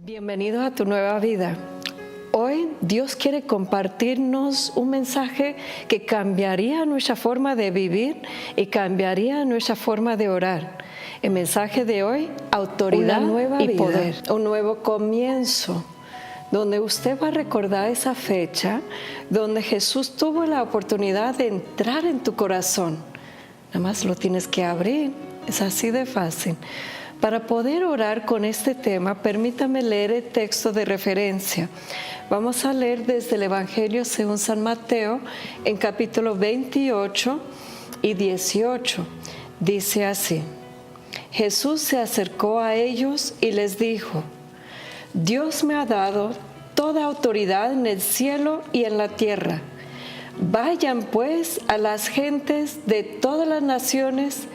Bienvenidos a tu nueva vida. Hoy Dios quiere compartirnos un mensaje que cambiaría nuestra forma de vivir y cambiaría nuestra forma de orar. El mensaje de hoy, autoridad y poder, un nuevo comienzo, donde usted va a recordar esa fecha donde Jesús tuvo la oportunidad de entrar en tu corazón. Nada más lo tienes que abrir, es así de fácil. Para poder orar con este tema, permítame leer el texto de referencia. Vamos a leer desde el Evangelio según San Mateo, en capítulo 28 y 18. Dice así: Jesús se acercó a ellos y les dijo: Dios me ha dado toda autoridad en el cielo y en la tierra. Vayan pues a las gentes de todas las naciones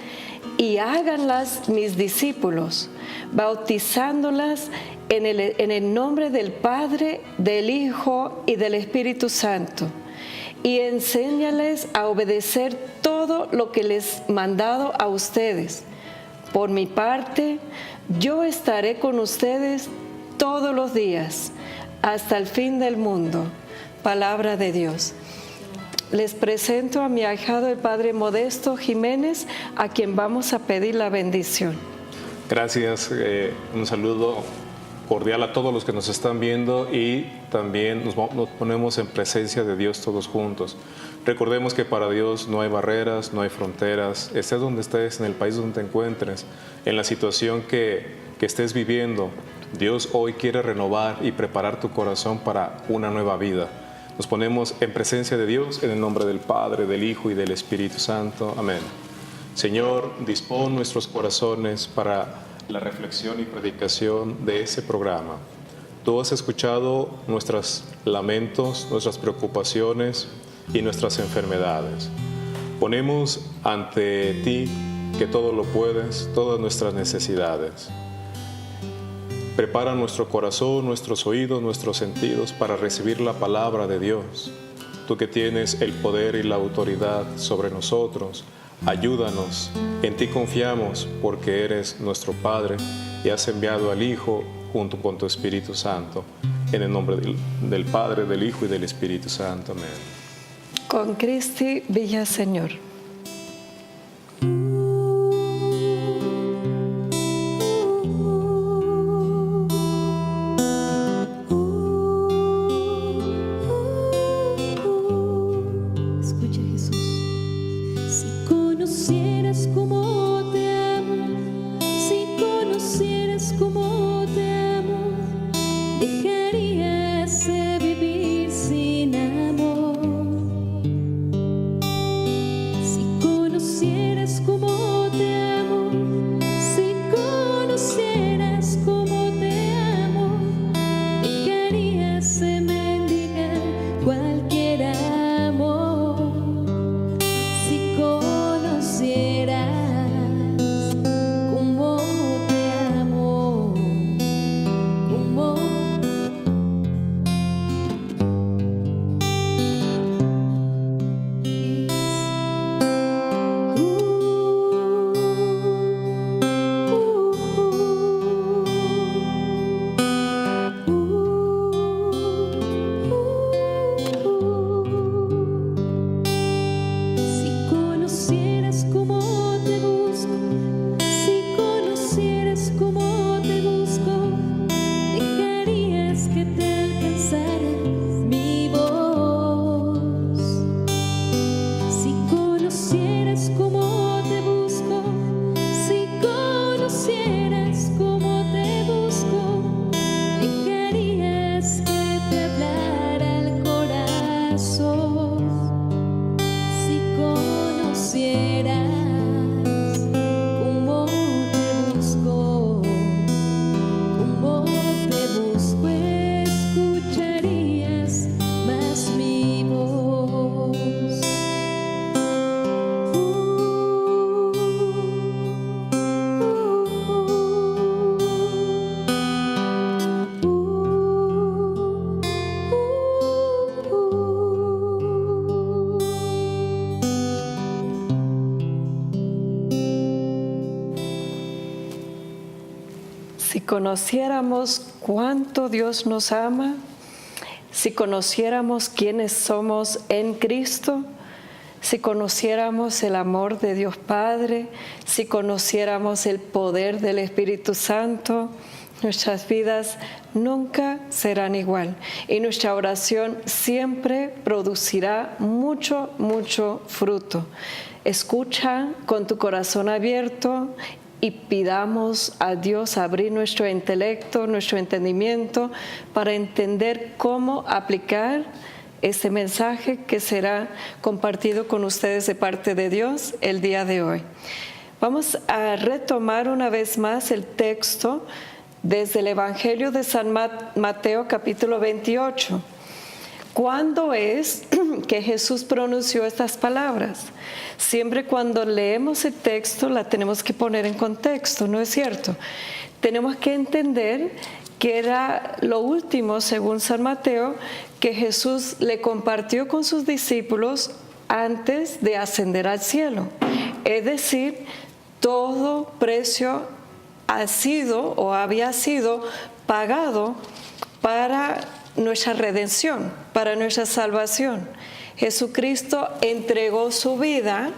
y háganlas mis discípulos, bautizándolas en el nombre del Padre, del Hijo y del Espíritu Santo, y enséñales a obedecer todo lo que les he mandado a ustedes. Por mi parte, yo estaré con ustedes todos los días, hasta el fin del mundo. Palabra de Dios. Les presento a mi ahijado, el Padre Modesto Jiménez, a quien vamos a pedir la bendición. Gracias, un saludo cordial a todos los que nos están viendo y también nos ponemos en presencia de Dios todos juntos. Recordemos que para Dios no hay barreras, no hay fronteras. Estés donde estés, en el país donde te encuentres, en la situación que estés viviendo, Dios hoy quiere renovar y preparar tu corazón para una nueva vida. Nos ponemos en presencia de Dios en el nombre del Padre, del Hijo y del Espíritu Santo. Amén. Señor, dispón nuestros corazones para la reflexión y predicación de ese programa. Tú has escuchado nuestros lamentos, nuestras preocupaciones y nuestras enfermedades. Ponemos ante ti, que todo lo puedes, todas nuestras necesidades. Prepara nuestro corazón, nuestros oídos, nuestros sentidos para recibir la palabra de Dios. Tú que tienes el poder y la autoridad sobre nosotros, ayúdanos. En ti confiamos porque eres nuestro Padre y has enviado al Hijo junto con tu Espíritu Santo. En el nombre del Padre, del Hijo y del Espíritu Santo. Amén. Con Cristi Villaseñor. Si Si conociéramos cuánto Dios nos ama, si conociéramos quiénes somos en Cristo, si conociéramos el amor de Dios Padre, si conociéramos el poder del Espíritu Santo, nuestras vidas nunca serán igual y nuestra oración siempre producirá mucho, mucho fruto. Escucha con tu corazón abierto y pidamos a Dios abrir nuestro intelecto, nuestro entendimiento para entender cómo aplicar este mensaje que será compartido con ustedes de parte de Dios el día de hoy. Vamos a retomar una vez más el texto desde el Evangelio de San Mateo capítulo 28. ¿Cuándo es que Jesús pronunció estas palabras? Siempre cuando leemos el texto la tenemos que poner en contexto, ¿no es cierto? Tenemos que entender que era lo último, según San Mateo, que Jesús le compartió con sus discípulos antes de ascender al cielo. Es decir, todo precio ha sido o había sido pagado para nuestra redención, para nuestra salvación. Jesucristo entregó su vida,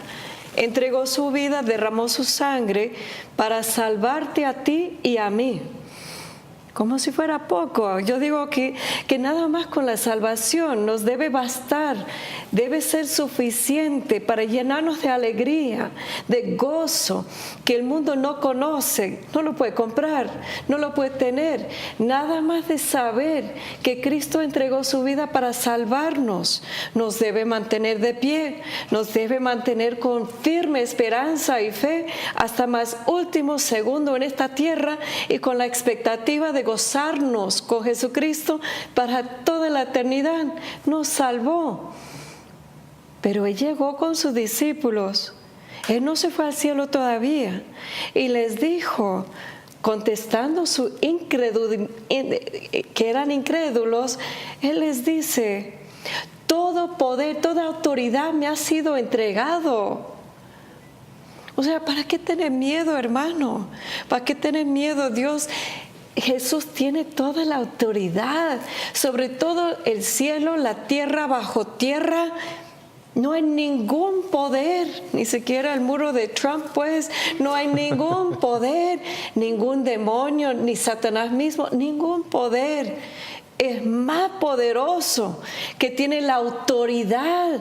derramó su sangre para salvarte a ti y a mí. Como si fuera poco. Yo digo que nada más con la salvación nos debe bastar, debe ser suficiente para llenarnos de alegría, de gozo, que el mundo no conoce, no lo puede comprar, no lo puede tener. Nada más de saber que Cristo entregó su vida para salvarnos, nos debe mantener de pie, nos debe mantener con firme esperanza y fe hasta más último segundo en esta tierra y con la expectativa de gozarnos con Jesucristo para toda la eternidad. Nos salvó. Pero Él llegó con sus discípulos. Él no se fue al cielo todavía. Y les dijo, contestando su incredulidad, que eran incrédulos, Él les dice, todo poder, toda autoridad me ha sido entregado. O sea, ¿para qué tener miedo, hermano? ¿Para qué tener miedo? Jesús tiene toda la autoridad sobre todo el cielo, la tierra, bajo tierra. No hay ningún poder, ni siquiera el muro de Trump, pues, no hay ningún poder, ningún demonio, ni Satanás mismo, ningún poder. Es más poderoso, que tiene la autoridad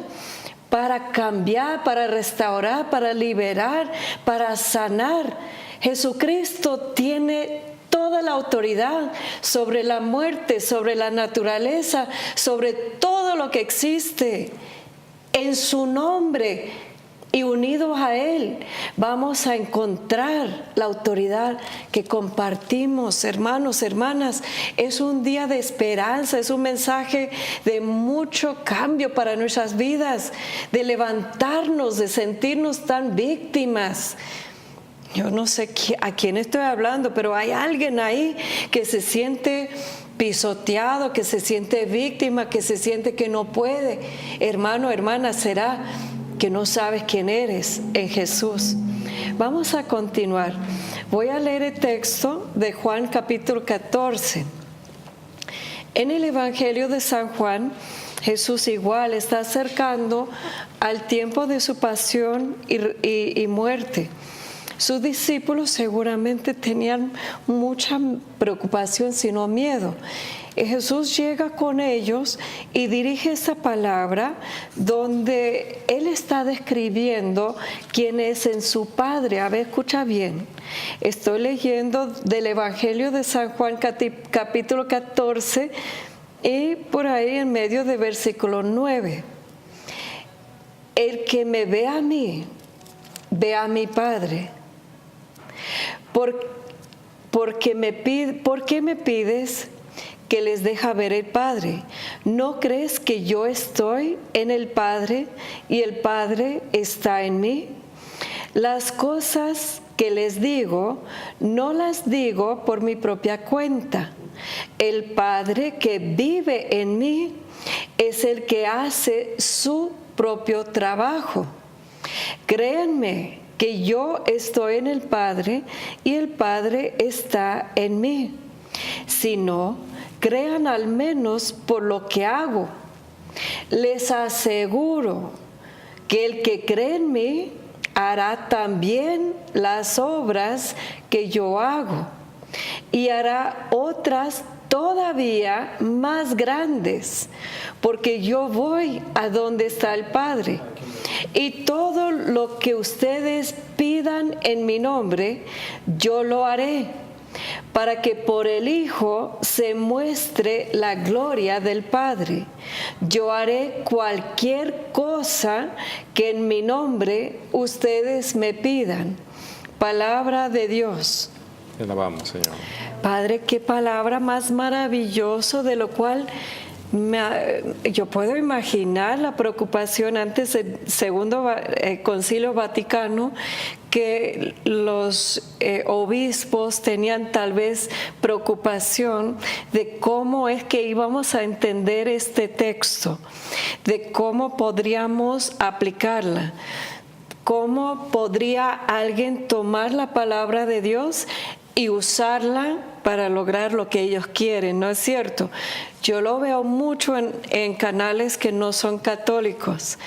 para cambiar, para restaurar, para liberar, para sanar. Jesucristo tiene toda la autoridad sobre la muerte, sobre la naturaleza, sobre todo lo que existe. En su nombre y unidos a Él vamos a encontrar la autoridad que compartimos, hermanos, hermanas. Es un día de esperanza, es un mensaje de mucho cambio para nuestras vidas, de levantarnos, de sentirnos tan víctimas. Yo no sé a quién estoy hablando, pero hay alguien ahí que se siente pisoteado, que se siente víctima, que se siente que no puede. Hermano, hermana, será que no sabes quién eres en Jesús. Vamos a continuar. Voy a leer el texto de Juan capítulo 14. En el Evangelio de San Juan, Jesús igual está acercando al tiempo de su pasión y muerte. Sus discípulos seguramente tenían mucha preocupación, sino miedo. Y Jesús llega con ellos y dirige esa palabra donde Él está describiendo quién es en su Padre. A ver, escucha bien. Estoy leyendo del Evangelio de San Juan capítulo 14 y por ahí en medio de versículo 9. El que me ve a mí, ve a mi Padre. ¿Por qué me pides que les deje ver el Padre? ¿No crees que yo estoy en el Padre y el Padre está en mí? Las cosas que les digo, no las digo por mi propia cuenta. El Padre que vive en mí es el que hace su propio trabajo. Créanme que yo estoy en el Padre y el Padre está en mí. Si no, crean al menos por lo que hago. Les aseguro que el que cree en mí hará también las obras que yo hago y hará otras todavía más grandes, porque yo voy a donde está el Padre. Y todo lo que ustedes pidan en mi nombre, yo lo haré, para que por el Hijo se muestre la gloria del Padre. Yo haré cualquier cosa que en mi nombre ustedes me pidan. Palabra de Dios. Te alabamos, Señor. Padre, qué palabra más maravillosa, de lo cual yo puedo imaginar la preocupación antes del Segundo Concilio Vaticano, que los obispos tenían tal vez preocupación de cómo es que íbamos a entender este texto, de cómo podríamos aplicarla. ¿Cómo podría alguien tomar la palabra de Dios y usarla para lograr lo que ellos quieren? ¿No es cierto? Yo lo veo mucho en canales que no son católicos,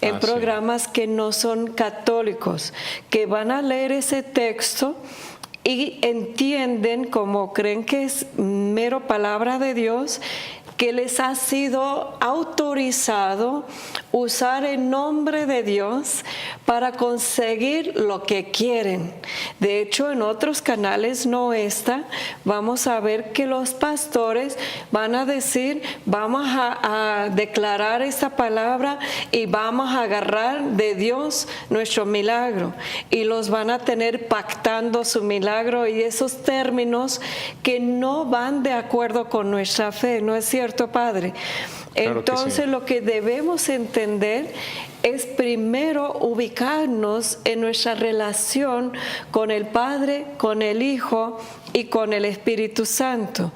en programas que no son católicos, que van a leer ese texto y entienden, como creen que es mero palabra de Dios, que les ha sido autorizado usar el nombre de Dios para conseguir lo que quieren. De hecho, en otros canales, no esta, vamos a ver que los pastores van a decir, vamos a declarar esta palabra y vamos a agarrar de Dios nuestro milagro. Y los van a tener pactando su milagro y esos términos que no van de acuerdo con nuestra fe, ¿no es cierto, Padre? Claro. Entonces, sí. Lo que debemos entender es primero ubicarnos en nuestra relación con el Padre, con el Hijo y con el Espíritu Santo.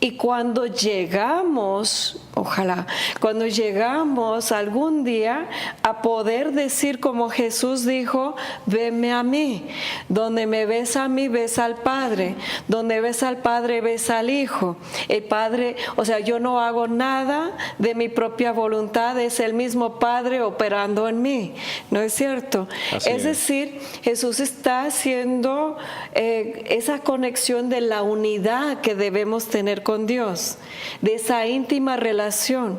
Y cuando llegamos, ojalá, cuando llegamos algún día a poder decir como Jesús dijo, venme a mí, donde me ves a mí, ves al Padre, donde ves al Padre, ves al Hijo. El Padre, o sea, yo no hago nada de mi propia voluntad, es el mismo Padre operando en mí, ¿no es cierto? Es decir, Jesús está haciendo esa conexión de la unidad que debemos tener con Dios, de esa íntima relación,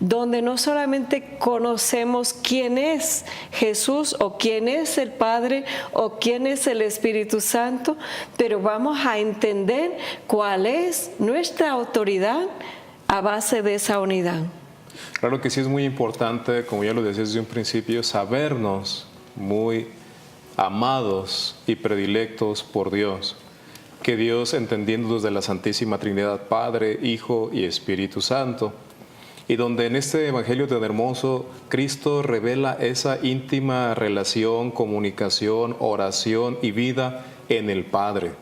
donde no solamente conocemos quién es Jesús o quién es el Padre o quién es el Espíritu Santo, pero vamos a entender cuál es nuestra autoridad a base de esa unidad. Claro que sí es muy importante, como ya lo decía desde un principio, sabernos muy amados y predilectos por Dios. Que Dios, entendiendo desde la Santísima Trinidad, Padre, Hijo y Espíritu Santo, y donde en este Evangelio tan hermoso, Cristo revela esa íntima relación, comunicación, oración y vida en el Padre.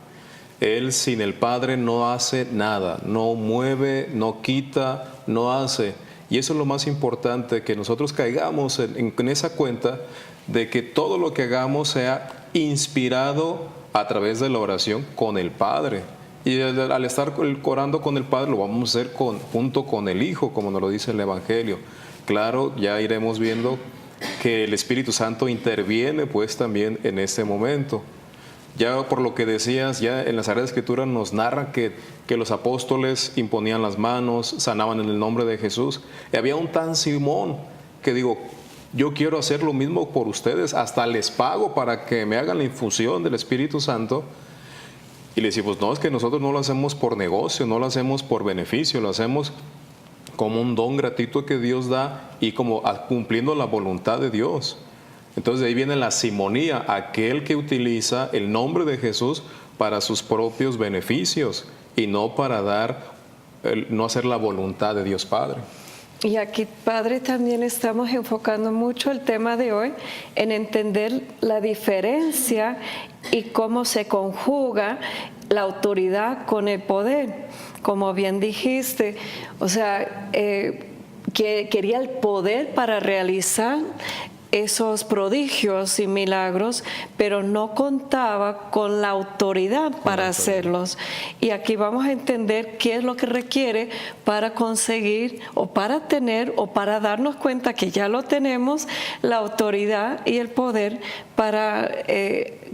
Él sin el Padre no hace nada, no mueve, no quita, no hace. Y eso es lo más importante, que nosotros caigamos en esa cuenta de que todo lo que hagamos sea inspirado a través de la oración con el Padre. Y al estar orando con el Padre, lo vamos a hacer junto con el Hijo, como nos lo dice el Evangelio. Claro, ya iremos viendo que el Espíritu Santo interviene pues también en este momento. Ya por lo que decías, ya en la Sagrada Escritura nos narra que los apóstoles imponían las manos, sanaban en el nombre de Jesús. Y había un tan Simón que digo, yo quiero hacer lo mismo por ustedes, hasta les pago para que me hagan la infusión del Espíritu Santo. Y le decimos, no, es que nosotros no lo hacemos por negocio, no lo hacemos por beneficio, lo hacemos como un don gratuito que Dios da y como cumpliendo la voluntad de Dios. Entonces de ahí viene la simonía, aquel que utiliza el nombre de Jesús para sus propios beneficios y no para no hacer la voluntad de Dios Padre. Y aquí, Padre, también estamos enfocando mucho el tema de hoy en entender la diferencia y cómo se conjuga la autoridad con el poder. Como bien dijiste, o sea, que quería el poder para realizar esos prodigios y milagros, pero no contaba con la autoridad para hacerlos. Y aquí vamos a entender qué es lo que requiere para conseguir o para tener o para darnos cuenta que ya lo tenemos, la autoridad y el poder para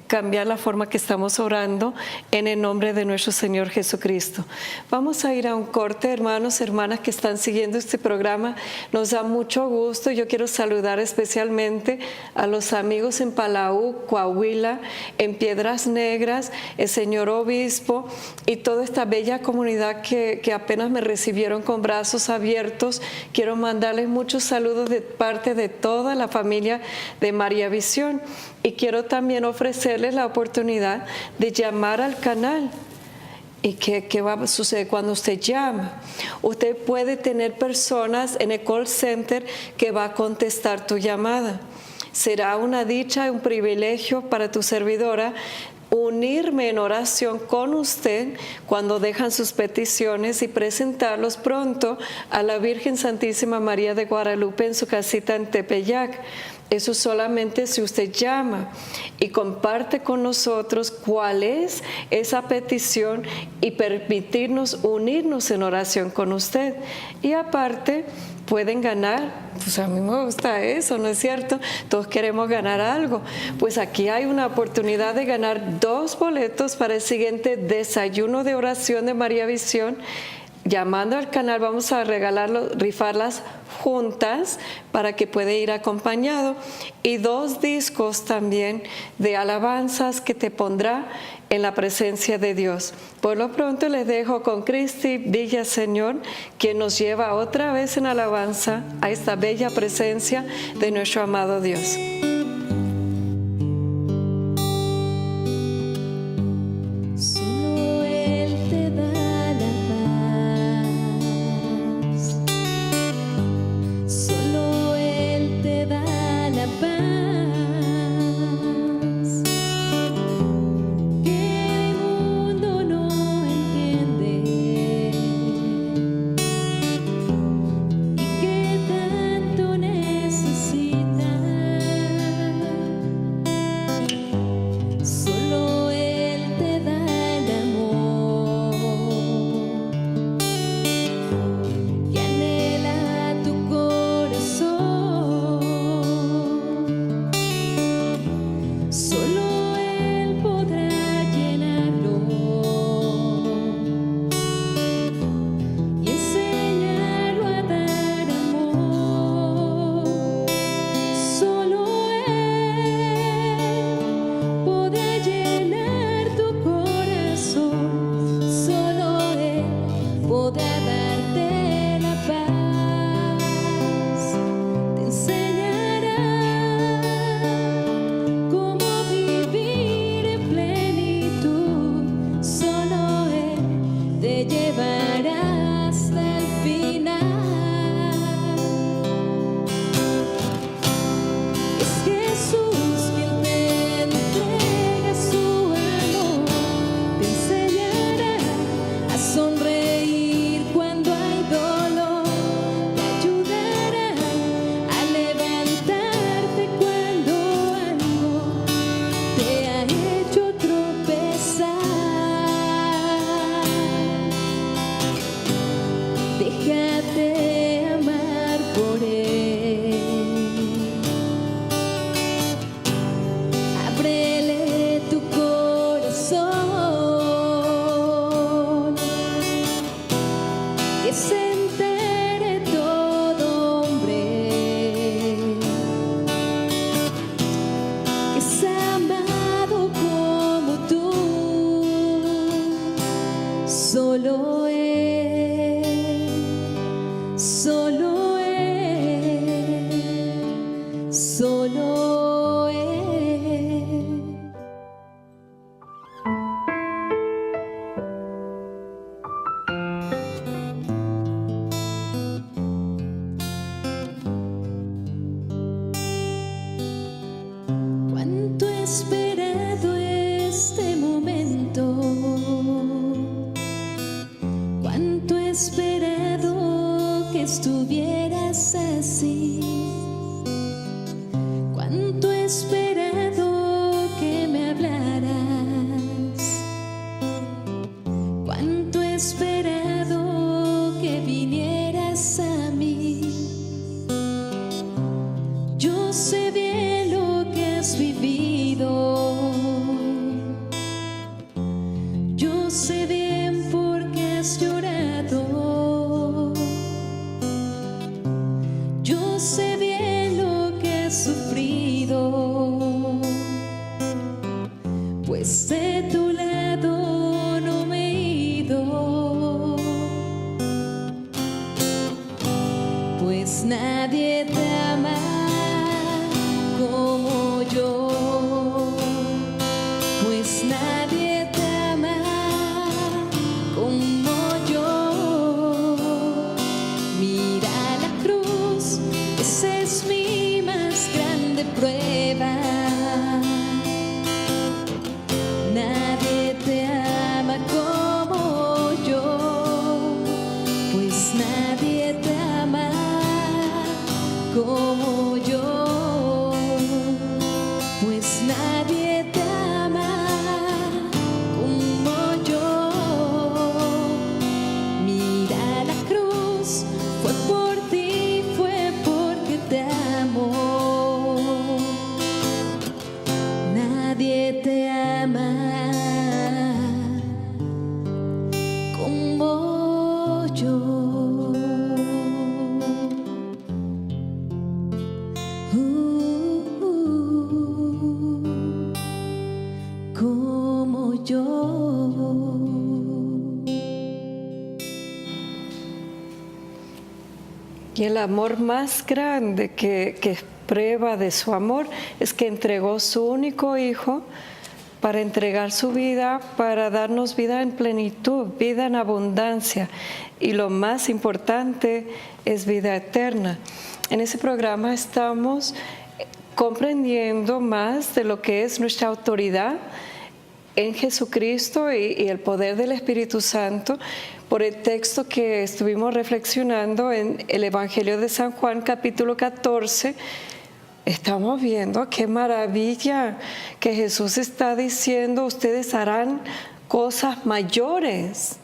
cambiar la forma que estamos orando en el nombre de nuestro Señor Jesucristo. Vamos a ir a un corte, hermanos, hermanas que están siguiendo este programa. Nos da mucho gusto. Yo quiero saludar especialmente a los amigos en Palau, Coahuila, en Piedras Negras, el señor obispo y toda esta bella comunidad que apenas me recibieron con brazos abiertos. Quiero mandarles muchos saludos de parte de toda la familia de María Visión. Y quiero también ofrecerles la oportunidad de llamar al canal. ¿Y qué va a suceder cuando usted llama? Usted puede tener personas en el call center que va a contestar tu llamada. Será una dicha y un privilegio para tu servidora unirme en oración con usted cuando dejan sus peticiones y presentarlos pronto a la Virgen Santísima María de Guadalupe en su casita en Tepeyac. Eso solamente si usted llama y comparte con nosotros cuál es esa petición y permitirnos unirnos en oración con usted. Y aparte, pueden ganar, pues a mí me gusta eso, ¿no es cierto? Todos queremos ganar algo. Pues aquí hay una oportunidad de ganar 2 boletos para el siguiente desayuno de oración de María Visión. Llamando al canal vamos a rifarlas juntas para que pueda ir acompañado, y 2 discos también de alabanzas que te pondrá en la presencia de Dios. Por lo pronto les dejo con Cristi Villaseñor, quien nos lleva otra vez en alabanza a esta bella presencia de nuestro amado Dios. Y que tanto necesita. sé bien por qué has llorado. Yo sé bien lo que has sufrido, pues de tu lado no me he ido. Pues nadie te ama como yo, pues nadie te ama como yo. Mira la cruz, esa es mi más grande prueba. Nadie te ama como yo, pues nadie te ama como yo, pues nadie te ama como yo. Mira la cruz, fue por ti, fue porque te amo. Nadie te ama como yo. Como yo. Y el amor más grande que es prueba de su amor es que entregó su único hijo para entregar su vida, para darnos vida en plenitud, vida en abundancia. Y lo más importante es vida eterna. En ese programa estamos comprendiendo más de lo que es nuestra autoridad en Jesucristo y el poder del Espíritu Santo por el texto que estuvimos reflexionando en el Evangelio de San Juan, capítulo 14. Estamos viendo qué maravilla que Jesús está diciendo: ustedes harán cosas mayores.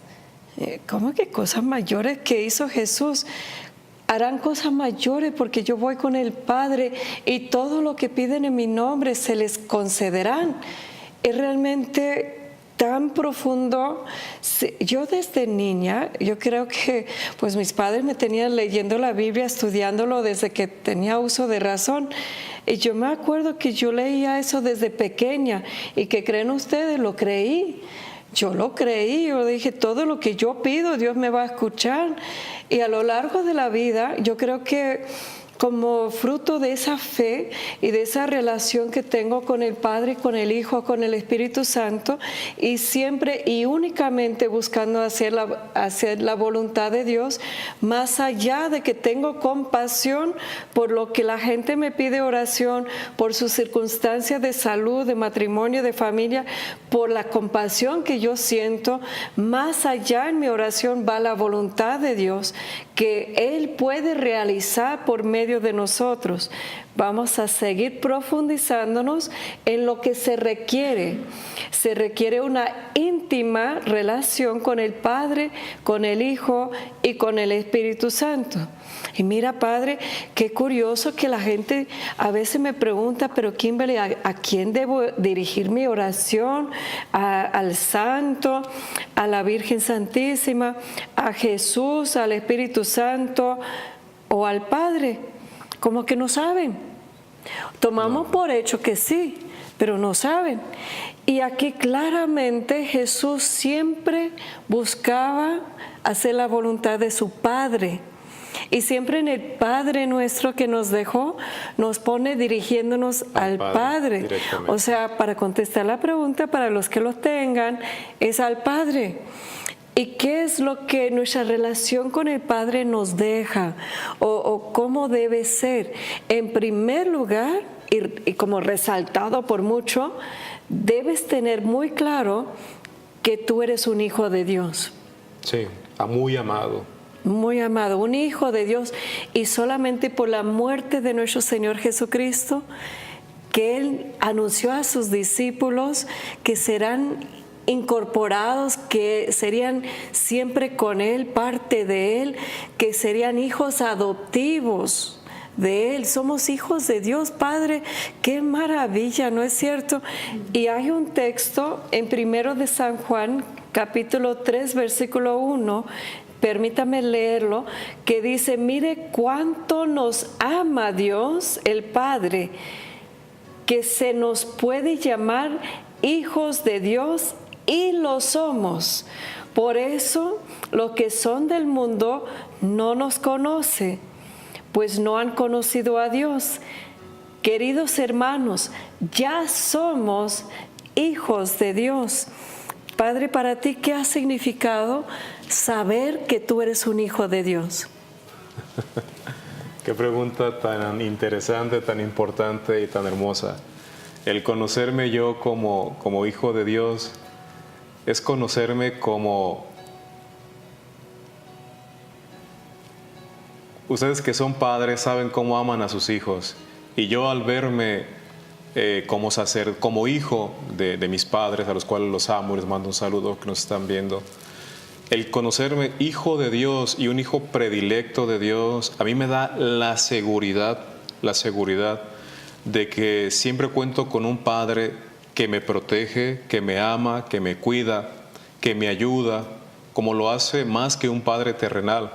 ¿Cómo que cosas mayores que hizo Jesús? Harán cosas mayores porque yo voy con el Padre y todo lo que piden en mi nombre se les concederán. Es realmente tan profundo. Yo desde niña, yo creo que pues mis padres me tenían leyendo la Biblia, estudiándolo desde que tenía uso de razón. Y yo me acuerdo que yo leía eso desde pequeña y que creen ustedes, lo creí. Yo lo creí, yo dije, todo lo que yo pido, Dios me va a escuchar. Y a lo largo de la vida, yo creo que como fruto de esa fe y de esa relación que tengo con el Padre, con el Hijo, con el Espíritu Santo, y siempre y únicamente buscando hacer la voluntad de Dios, más allá de que tengo compasión por lo que la gente me pide oración, por sus circunstancias de salud, de matrimonio, de familia, por la compasión que yo siento, más allá en mi oración va la voluntad de Dios, que Él puede realizar por medio de nosotros. Vamos a seguir profundizándonos en lo que se requiere. Se requiere una íntima relación con el Padre, con el Hijo y con el Espíritu Santo. Y mira, Padre, qué curioso que la gente a veces me pregunta, pero Kimberly, ¿a quién debo dirigir mi oración? ¿Al Santo, a la Virgen Santísima, a Jesús, al Espíritu Santo o al Padre? Como que no saben. Tomamos por hecho que sí, pero no saben. Y aquí claramente Jesús siempre buscaba hacer la voluntad de su Padre. Y siempre en el Padre nuestro que nos dejó, nos pone dirigiéndonos al Padre. O sea, para contestar la pregunta, para los que lo tengan, es al Padre. ¿Y qué es lo que nuestra relación con el Padre nos deja? ¿O cómo debe ser? En primer lugar, y como resaltado por mucho, debes tener muy claro que tú eres un hijo de Dios. Sí, muy amado. Muy amado, un hijo de Dios, y solamente por la muerte de nuestro Señor Jesucristo, que Él anunció a sus discípulos que serán incorporados, que serían siempre con Él, parte de Él, que serían hijos adoptivos de Él, somos hijos de Dios Padre. ¡Qué maravilla! ¿No es cierto? Y hay un texto en 1 de San Juan, capítulo 3, versículo 1, permítame leerlo, que dice: mire cuánto nos ama Dios, el Padre, que se nos puede llamar hijos de Dios, y lo somos. Por eso, los que son del mundo no nos conocen, pues no han conocido a Dios. Queridos hermanos, ya somos hijos de Dios. Padre, para ti, ¿qué ha significado saber que tú eres un hijo de Dios? Qué pregunta tan interesante, tan importante y tan hermosa. El conocerme yo como hijo de Dios es conocerme como... Ustedes que son padres saben cómo aman a sus hijos. Y yo al verme como hijo de mis padres, a los cuales los amo, les mando un saludo que nos están viendo. El conocerme hijo de Dios y un hijo predilecto de Dios, a mí me da la seguridad de que siempre cuento con un Padre que me protege, que me ama, que me cuida, que me ayuda, como lo hace más que un Padre terrenal.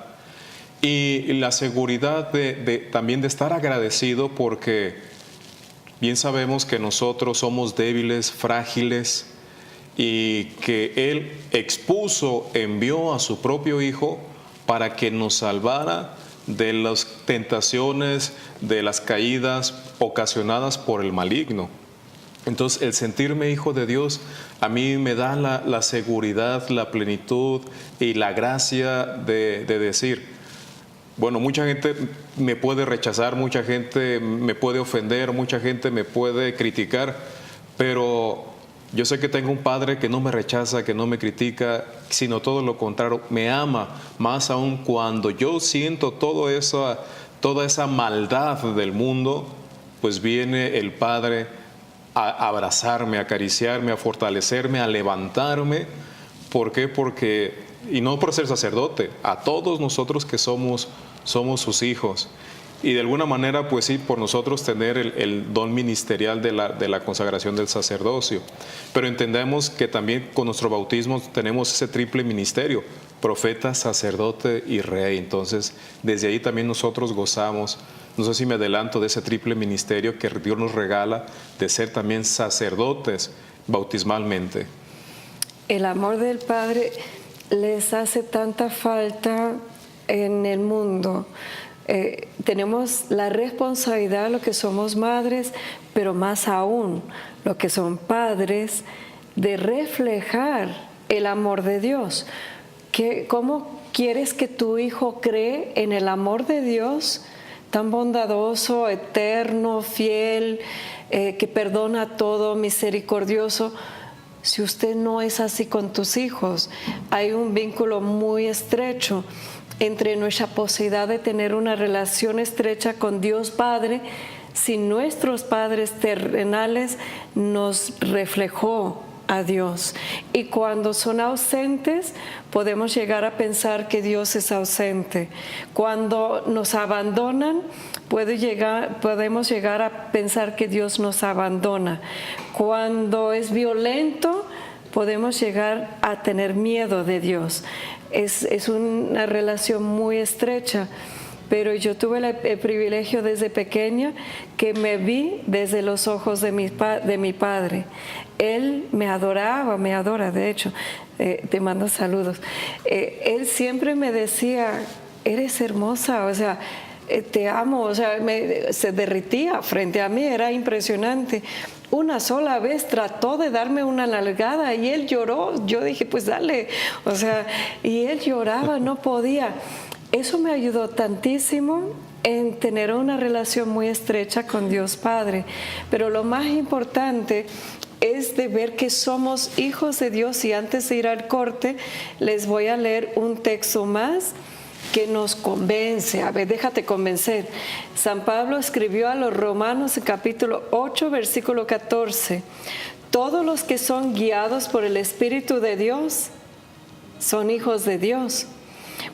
Y la seguridad también de estar agradecido, porque bien sabemos que nosotros somos débiles, frágiles, y que Él envió a su propio Hijo para que nos salvara de las tentaciones, de las caídas ocasionadas por el maligno. Entonces, el sentirme hijo de Dios a mí me da la seguridad, la plenitud y la gracia de decir, bueno, mucha gente me puede rechazar, mucha gente me puede ofender, mucha gente me puede criticar, pero yo sé que tengo un Padre que no me rechaza, que no me critica, sino todo lo contrario, me ama, más aún cuando yo siento toda esa maldad del mundo, pues viene el Padre a abrazarme, a acariciarme, a fortalecerme, a levantarme. ¿Por qué? Porque, y no por ser sacerdote, a todos nosotros que somos sus hijos. Y de alguna manera, pues sí, por nosotros tener el don ministerial de la consagración del sacerdocio. Pero entendemos que también con nuestro bautismo tenemos ese triple ministerio, profeta, sacerdote y rey. Entonces, desde ahí también nosotros gozamos, no sé si me adelanto, de ese triple ministerio que Dios nos regala, de ser también sacerdotes bautismalmente. El amor del Padre les hace tanta falta en el mundo. Tenemos la responsabilidad, los que somos madres, pero más aún los que son padres, de reflejar el amor de Dios. ¿Cómo quieres que tu hijo cree en el amor de Dios, tan bondadoso, eterno, fiel, que perdona todo, misericordioso, si usted no es así con tus hijos? Hay un vínculo muy estrecho entre nuestra posibilidad de tener una relación estrecha con Dios Padre, si nuestros padres terrenales nos reflejó a Dios. Y cuando son ausentes, podemos llegar a pensar que Dios es ausente. Cuando nos abandonan, podemos llegar a pensar que Dios nos abandona. Cuando es violento, podemos llegar a tener miedo de Dios. Es una relación muy estrecha, pero yo tuve el privilegio desde pequeña que me vi desde los ojos de mi padre. Él me adoraba, me adora, de hecho, te mando saludos. Él siempre me decía, eres hermosa, o sea, te amo, o sea, se derritía frente a mí, era impresionante. Una sola vez trató de darme una nalgada y él lloró. Yo dije, pues dale, o sea, y él lloraba, no podía. Eso me ayudó tantísimo en tener una relación muy estrecha con Dios Padre. Pero lo más importante es de ver que somos hijos de Dios. Y antes de ir al corte, les voy a leer un texto más que nos convence. A ver, déjate convencer. San Pablo escribió a los Romanos en capítulo 8, versículo 14. Todos los que son guiados por el Espíritu de Dios son hijos de Dios.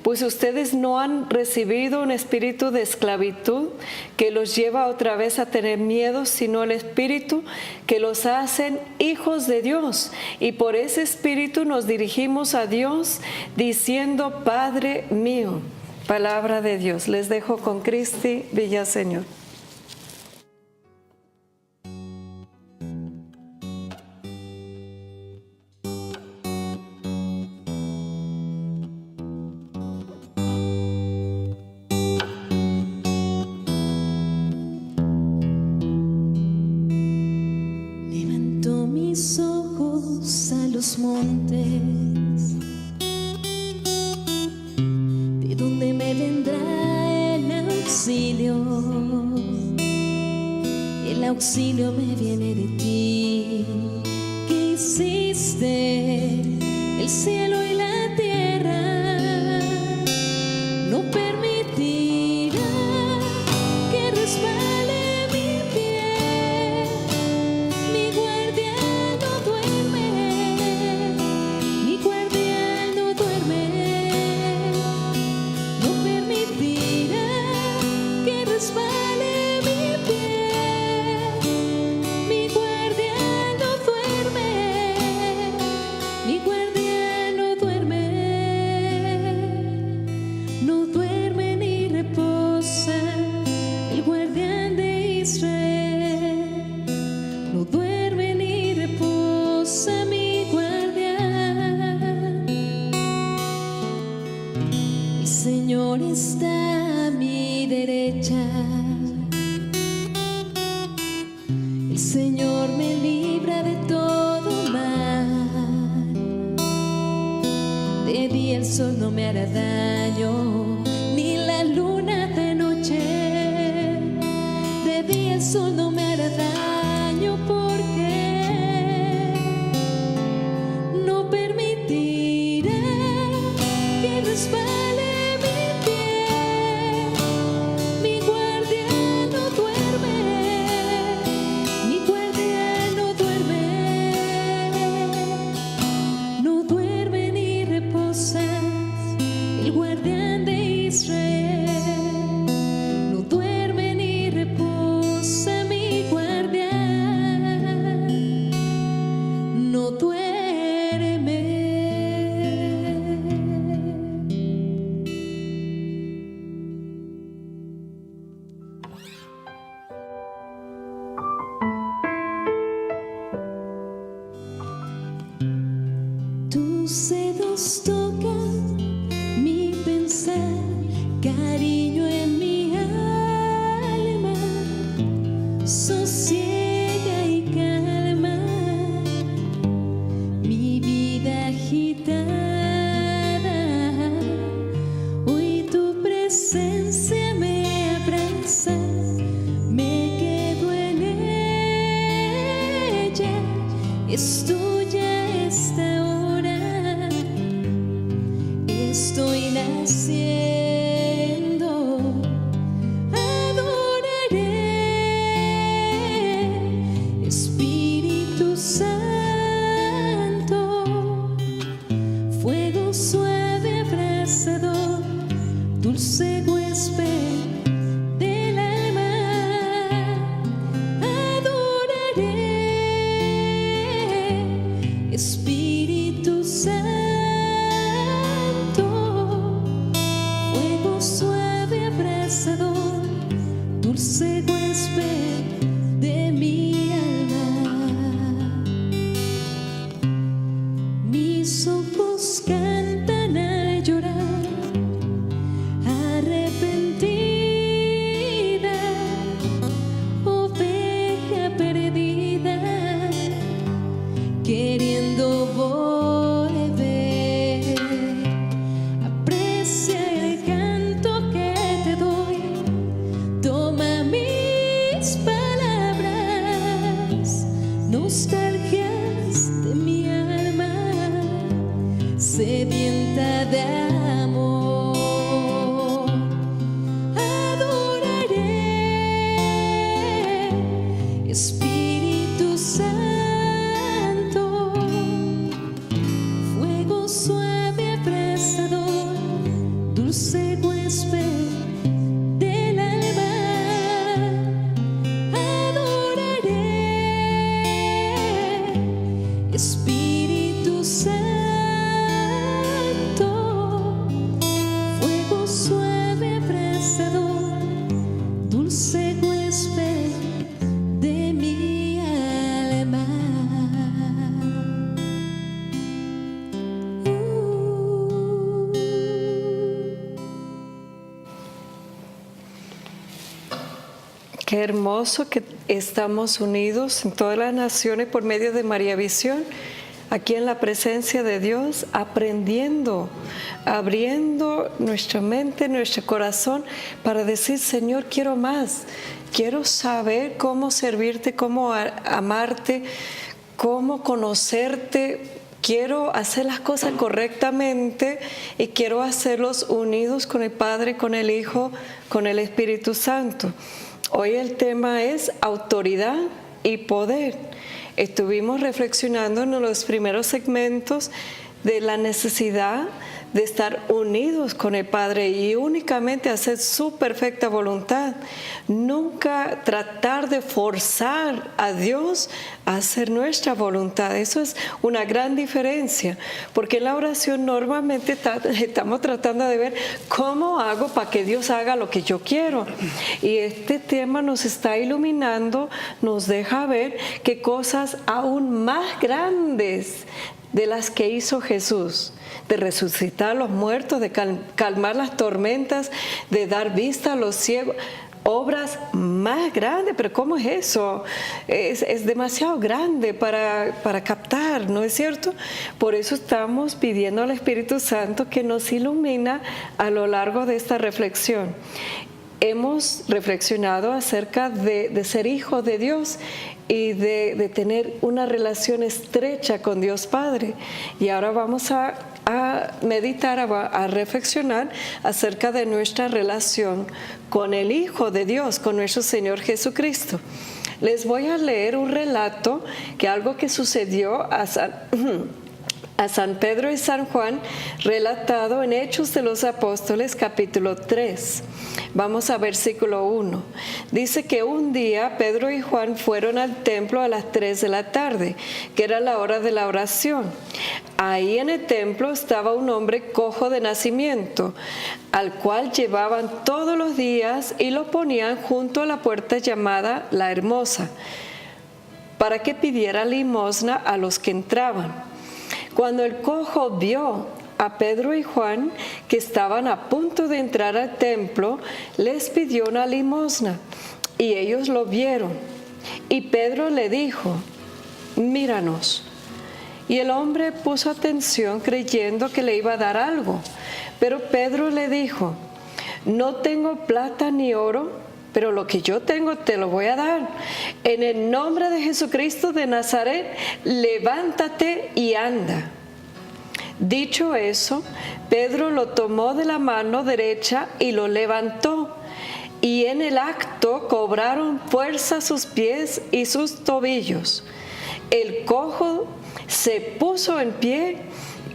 pues ustedes no han recibido un espíritu de esclavitud que los lleva otra vez a tener miedo, sino el espíritu que los hacen hijos de Dios. Y por ese espíritu nos dirigimos a Dios diciendo, Padre mío. Palabra de Dios. Les dejo con Cristi Villaseñor. Levanto mis ojos a los montes, ¿de dónde me vendrá el auxilio? El auxilio me viene de ti, que hiciste el cielo y la tierra. No permitirá que resbale mi pie. Mi guardián no duerme, mi guardián no duerme. No permitirá que resbale mi pie. Mi guardián no duerme, mi guardián no duerme. No duerme ni reposa el guardián de Israel. No duerme ni reposa mi guardián. El Señor está a mi derecha. El Señor me libra de todo mal. De día el sol no me hará daño, ni la luna de noche. De día el sol no me hará daño, porque no permitirá que resbale mi pie. Mi guardián no duerme, mi guardián no duerme. No duerme ni reposa el guardián de Israel. No duerme ni reposa mi guardián. No duerme. Tus dedos tocan mi pensar, cariño en mi alma, sosiega y calma mi vida agitada. Hoy tu presencia me abraza, me quedo en ella. Es tuya esta hora. Estoy naciendo, adoraré, Espíritu Santo, fuego suave, abrasador, dulce huésped del alma. Adoraré, Espíritu Santo, fuego suave, abrasador, dulce huésped de mi alma. Mis ojos cantan al llorar, arrepentida, oveja perdida, queriendo volver. Aprecia el canto que te doy, toma mis palabras, nostalgias de mi alma, sedienta de amor. Adoraré, Espíritu Santo, fuego suave, abrasador, dulce huésped del alma, adoraré, Espíritu Santo, fuego suave abrasador, dulce huésped de mi alma. Qué hermoso que estamos unidos en todas las naciones por medio de María Visión, aquí en la presencia de Dios, aprendiendo, abriendo nuestra mente, nuestro corazón para decir: Señor, quiero más, quiero saber cómo servirte, cómo amarte, cómo conocerte. Quiero hacer las cosas correctamente y quiero hacerlos unidos con el Padre, con el Hijo, con el Espíritu Santo. Hoy el tema es autoridad y poder. Estuvimos reflexionando en los primeros segmentos de la necesidad de estar unidos con el Padre y únicamente hacer su perfecta voluntad. Nunca tratar de forzar a Dios a hacer nuestra voluntad. Eso es una gran diferencia, porque en la oración normalmente estamos tratando de ver cómo hago para que Dios haga lo que yo quiero. Y este tema nos está iluminando, nos deja ver que cosas aún más grandes de las que hizo Jesús, de resucitar a los muertos, de calmar las tormentas, de dar vista a los ciegos, obras más grandes. Pero ¿cómo es eso? Es demasiado grande para captar, ¿no es cierto? Por eso estamos pidiendo al Espíritu Santo que nos ilumina a lo largo de esta reflexión. Hemos reflexionado acerca de ser hijos de Dios y de tener una relación estrecha con Dios Padre. Y ahora vamos a meditar, a reflexionar acerca de nuestra relación con el Hijo de Dios, con nuestro Señor Jesucristo. Les voy a leer un relato algo que sucedió a San Pedro y San Juan, relatado en Hechos de los Apóstoles, capítulo 3. Vamos a versículo 1. Dice que un día Pedro y Juan fueron al templo a las 3 de la tarde, que era la hora de la oración. Ahí en el templo estaba un hombre cojo de nacimiento, al cual llevaban todos los días y lo ponían junto a la puerta llamada La Hermosa, para que pidiera limosna a los que entraban. Cuando el cojo vio a Pedro y Juan, que estaban a punto de entrar al templo, les pidió una limosna, y ellos lo vieron. Y Pedro le dijo: míranos. Y el hombre puso atención creyendo que le iba a dar algo. Pero Pedro le dijo: no tengo plata ni oro, pero lo que yo tengo te lo voy a dar. En el nombre de Jesucristo de Nazaret, levántate y anda. Dicho eso, Pedro lo tomó de la mano derecha y lo levantó. Y en el acto cobraron fuerza sus pies y sus tobillos. El cojo se puso en pie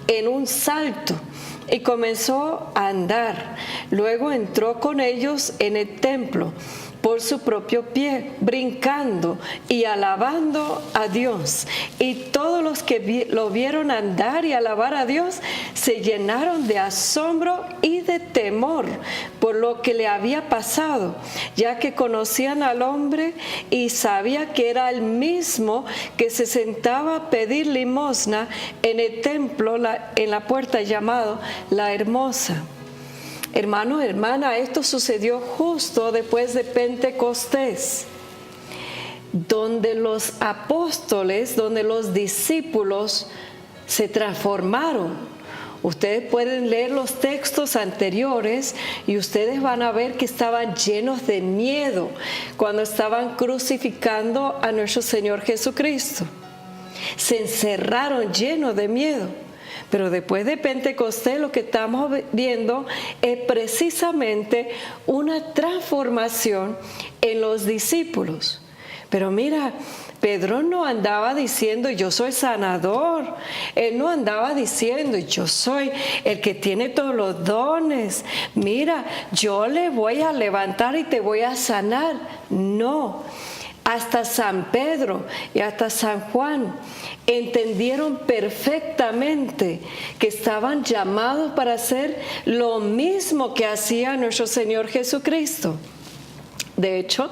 en un salto y comenzó a andar. Luego entró con ellos en el templo por su propio pie, brincando y alabando a Dios. Y todos los que lo vieron andar y alabar a Dios se llenaron de asombro y de temor por lo que le había pasado, ya que conocían al hombre y sabía que era el mismo que se sentaba a pedir limosna en el templo, en la puerta llamado La Hermosa. Hermano, hermana, esto sucedió justo después de Pentecostés, donde los apóstoles, donde los discípulos se transformaron. Ustedes pueden leer los textos anteriores y ustedes van a ver que estaban llenos de miedo cuando estaban crucificando a nuestro Señor Jesucristo. Se encerraron llenos de miedo. Pero después de Pentecostés lo que estamos viendo es precisamente una transformación en los discípulos. Pero mira, Pedro no andaba diciendo yo soy sanador, él no andaba diciendo yo soy el que tiene todos los dones, mira, yo le voy a levantar y te voy a sanar. No, hasta San Pedro y hasta San Juan entendieron perfectamente que estaban llamados para hacer lo mismo que hacía nuestro Señor Jesucristo. De hecho,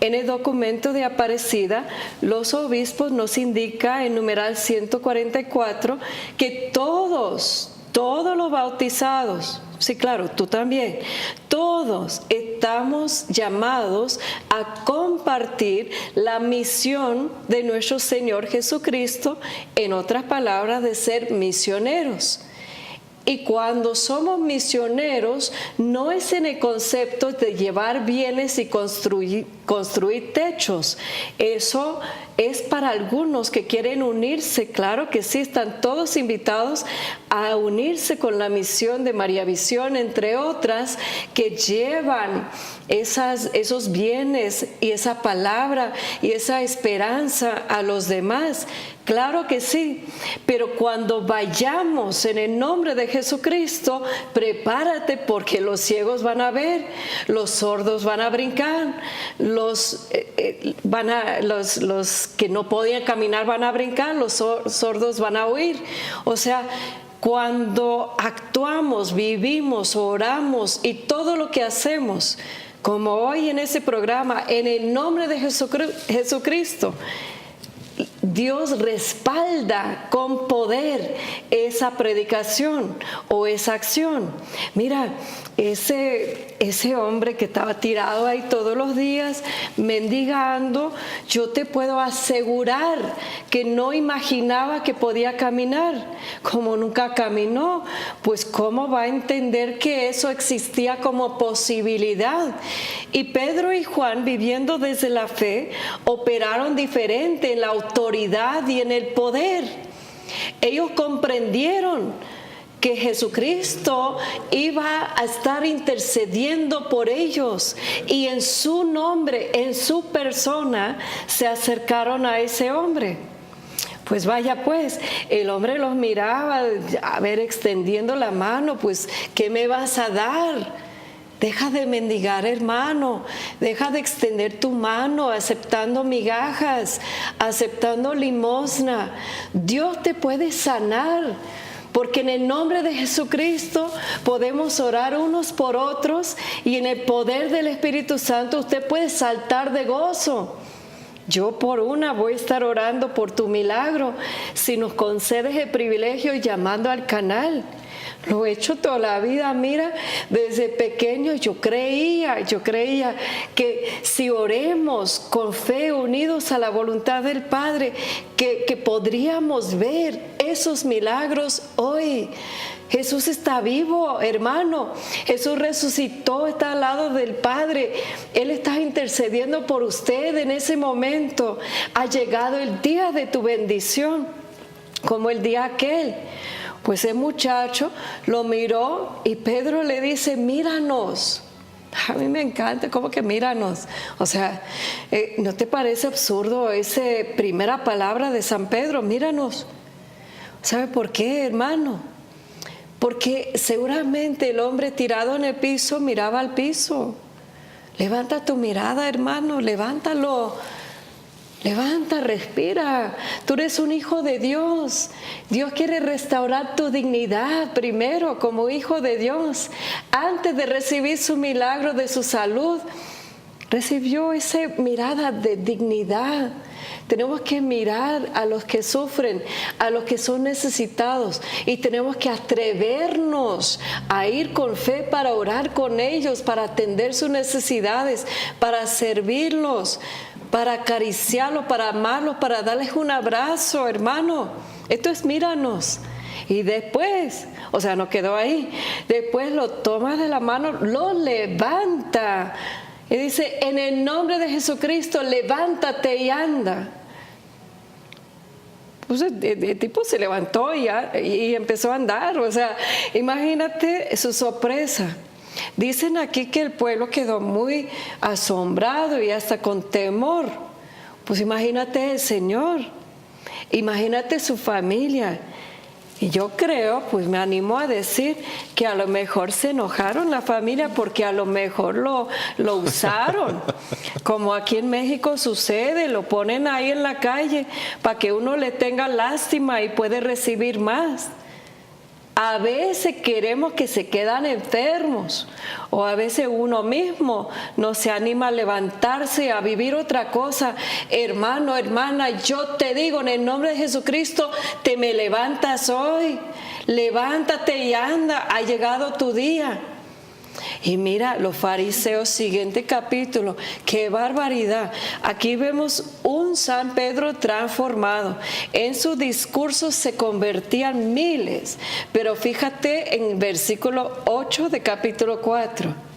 en el documento de Aparecida, los obispos nos indican en numeral 144 que todos los bautizados, sí, claro, tú también, todos estamos llamados a compartir la misión de nuestro Señor Jesucristo, en otras palabras, de ser misioneros. Y cuando somos misioneros, no es en el concepto de llevar bienes y construir techos. Eso es para algunos que quieren unirse. Claro que sí, están todos invitados a unirse con la misión de María Visión, entre otras, que llevan esos bienes y esa palabra y esa esperanza a los demás. Claro que sí, pero cuando vayamos en el nombre de Jesucristo, prepárate, porque los ciegos van a ver, los sordos van a brincar, los que no podían caminar van a brincar, los sordos van a oír. O sea, cuando actuamos, vivimos, oramos y todo lo que hacemos, como hoy en ese programa, en el nombre de Jesucristo, Dios respalda con poder esa predicación o esa acción. Mira, ese hombre que estaba tirado ahí todos los días mendigando, yo te puedo asegurar que no imaginaba que podía caminar. Como nunca caminó, pues ¿cómo va a entender que eso existía como posibilidad? Y Pedro y Juan, viviendo desde la fe, operaron diferente en la autoridad y en el poder. Ellos comprendieron que Jesucristo iba a estar intercediendo por ellos, y en su nombre, en su persona, se acercaron a ese hombre. Pues vaya pues, el hombre los miraba, a ver, extendiendo la mano, pues, ¿qué me vas a dar? Deja de mendigar, hermano, deja de extender tu mano aceptando migajas, aceptando limosna. Dios te puede sanar, porque en el nombre de Jesucristo podemos orar unos por otros, y en el poder del Espíritu Santo usted puede saltar de gozo. Yo por una voy a estar orando por tu milagro, si nos concedes el privilegio, llamando al canal. Lo he hecho toda la vida. Mira, desde pequeño yo creía que si oremos con fe, unidos a la voluntad del Padre, que podríamos ver esos milagros hoy. Jesús está vivo, hermano. Jesús resucitó, está al lado del Padre. Él está intercediendo por usted en ese momento. Ha llegado el día de tu bendición, como el día aquel. Pues el muchacho lo miró y Pedro le dice, míranos. A mí me encanta, como que míranos. O sea, ¿no te parece absurdo esa primera palabra de San Pedro? Míranos. ¿Sabe por qué, hermano? Porque seguramente el hombre tirado en el piso miraba al piso. Levanta tu mirada, hermano, levántalo. Levanta, respira. Tú eres un hijo de Dios. Dios quiere restaurar tu dignidad primero como hijo de Dios. Antes de recibir su milagro de su salud, recibió esa mirada de dignidad. Tenemos que mirar a los que sufren, a los que son necesitados, y tenemos que atrevernos a ir con fe para orar con ellos, para atender sus necesidades, para servirlos, para acariciarlos, para amarlos, para darles un abrazo, hermano. Esto es míranos. Y después, o sea, no quedó ahí. Después lo toma de la mano, lo levanta. Y dice, en el nombre de Jesucristo, levántate y anda. Pues el tipo se levantó y empezó a andar. O sea, imagínate su sorpresa. Dicen aquí que el pueblo quedó muy asombrado y hasta con temor, Pues imagínate el Señor, imagínate su familia. Y yo creo, pues me animo a decir que a lo mejor se enojaron la familia porque a lo mejor lo usaron. Como aquí en México sucede, lo ponen ahí en la calle para que uno le tenga lástima y puede recibir más. A veces queremos que se quedan enfermos o a veces uno mismo no se anima a levantarse, a vivir otra cosa. Hermano, hermana, yo te digo en el nombre de Jesucristo, te me levantas hoy. Levántate y anda, ha llegado tu día. Y mira, los fariseos, siguiente capítulo, qué barbaridad. Aquí vemos un San Pedro transformado. En su discurso se convertían miles. Pero fíjate en versículo 8 de capítulo 4.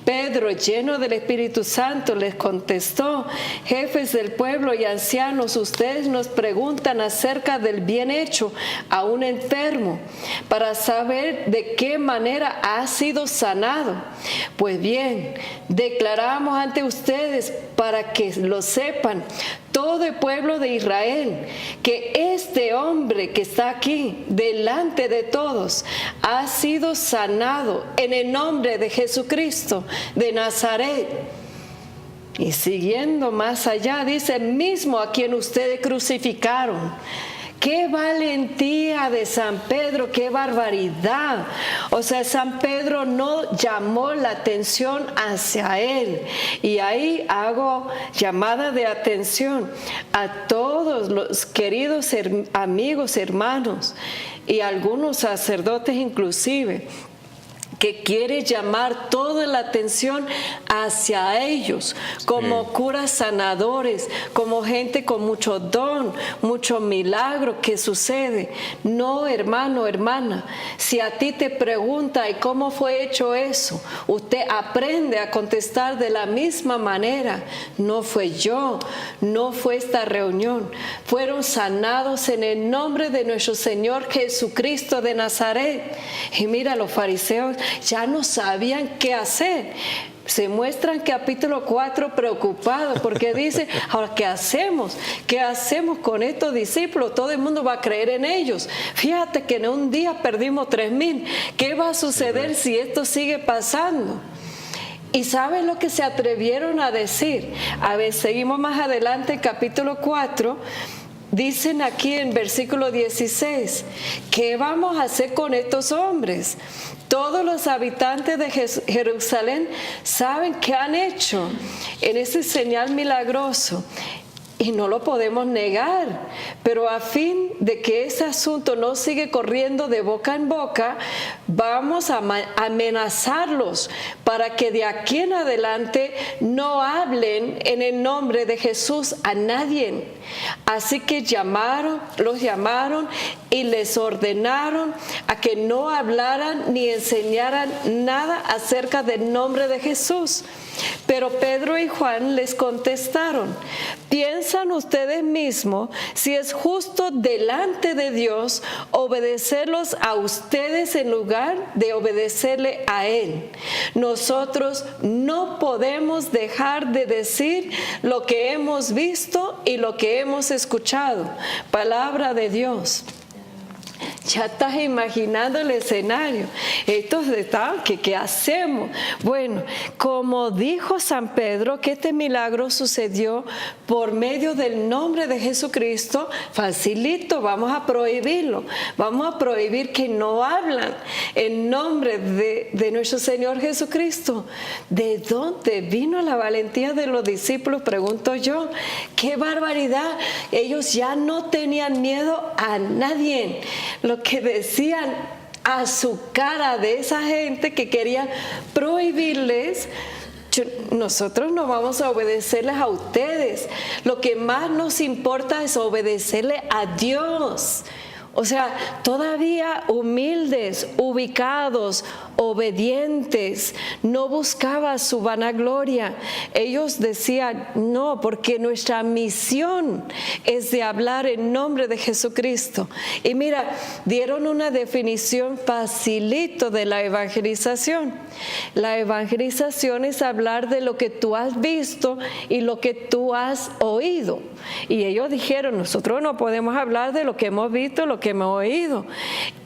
Pedro, lleno del Espíritu Santo, les contestó: jefes del pueblo y ancianos, ustedes nos preguntan acerca del bien hecho a un enfermo para saber de qué manera ha sido sanado. Pues bien, declaramos ante ustedes para que lo sepan todo el pueblo de Israel, que este hombre que está aquí delante de todos ha sido sanado en el nombre de Jesucristo de Nazaret. Y siguiendo más allá, dice: mismo a quien ustedes crucificaron. ¡Qué valentía de San Pedro! ¡Qué barbaridad! O sea, San Pedro no llamó la atención hacia él. Y ahí hago llamada de atención a todos los queridos amigos, hermanos y algunos sacerdotes inclusive, que quiere llamar toda la atención hacia ellos, como curas sanadores, como gente con mucho don, mucho milagro que sucede. No, hermano, hermana, si a ti te pregunta ¿y cómo fue hecho eso? Usted aprende a contestar de la misma manera. No fue yo, no fue esta reunión. Fueron sanados en el nombre de nuestro Señor Jesucristo de Nazaret. Y mira, los fariseos ya no sabían qué hacer. Se muestran capítulo 4 preocupados porque dice: ahora, ¿qué hacemos? ¿Qué hacemos con estos discípulos? Todo el mundo va a creer en ellos. Fíjate que en un día perdimos 3,000. ¿Qué va a suceder si esto sigue pasando? ¿Y saben lo que se atrevieron a decir? A ver, seguimos más adelante en capítulo 4. Dicen aquí en versículo 16, ¿qué vamos a hacer con estos hombres? Todos los habitantes de Jerusalén saben qué han hecho en ese señal milagroso y no lo podemos negar, pero a fin de que ese asunto no siga corriendo de boca en boca, vamos a amenazarlos para que de aquí en adelante no hablen en el nombre de Jesús a nadie. Así que los llamaron y les ordenaron a que no hablaran ni enseñaran nada acerca del nombre de Jesús. Pero Pedro y Juan les contestaron: ¿piensan ustedes mismos si es justo delante de Dios obedecerlos a ustedes en lugar de obedecerle a Él? Nosotros no podemos dejar de decir lo que hemos visto y lo que hemos escuchado. Palabra de Dios. Ya estás imaginando el escenario. Estos estaban, ¿qué hacemos? Bueno, como dijo San Pedro que este milagro sucedió por medio del nombre de Jesucristo, facilito, vamos a prohibirlo. Vamos a prohibir que no hablan en nombre de nuestro Señor Jesucristo. ¿De dónde vino la valentía de los discípulos? Pregunto yo. ¡Qué barbaridad! Ellos ya no tenían miedo a nadie. Lo que decían a su cara de esa gente que quería prohibirles: nosotros no vamos a obedecerles a ustedes. Lo que más nos importa es obedecerle a Dios. O sea, todavía humildes, ubicados, obedientes, no buscaba su vanagloria. Ellos decían, no, porque nuestra misión es de hablar en nombre de Jesucristo. Y mira, dieron una definición facilito de la evangelización. La evangelización es hablar de lo que tú has visto y lo que tú has oído. Y ellos dijeron, nosotros no podemos hablar de lo que hemos visto, lo que hemos oído.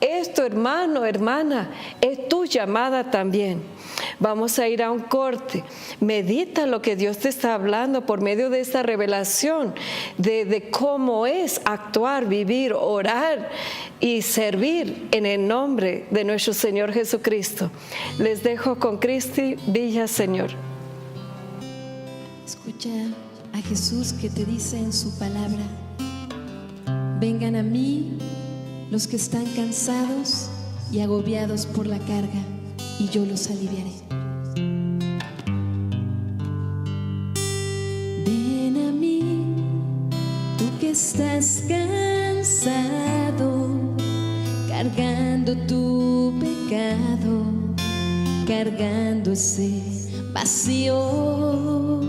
Esto, hermano, hermana, es tu llamada también. Vamos a ir a un corte. Medita lo que Dios te está hablando por medio de esta revelación de cómo es actuar, vivir, orar y servir en el nombre de nuestro Señor Jesucristo. Les dejo con Cristi Villaseñor. Escucha a Jesús que te dice en su palabra: vengan a mí los que están cansados y agobiados por la carga, y yo los aliviaré. Ven a mí, tú que estás cansado, cargando tu pecado, cargando ese vacío.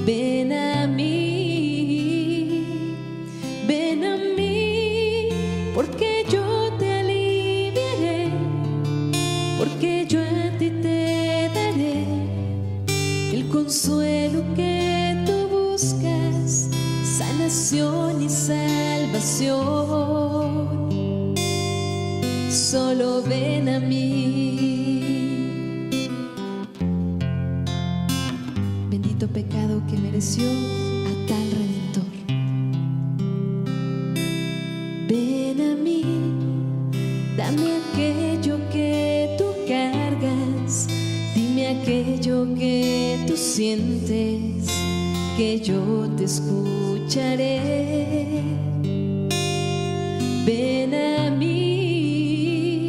Ven a mí, porque yo te aliviaré, porque yo a ti te daré el consuelo que tú buscas, sanación y salvación. Solo ven a mí. Bendito pecado que mereció a tal Redentor. Ven a mí, dame aquello que tú cargas, dime aquello que tú sientes, que yo te escucharé. Ven a mí,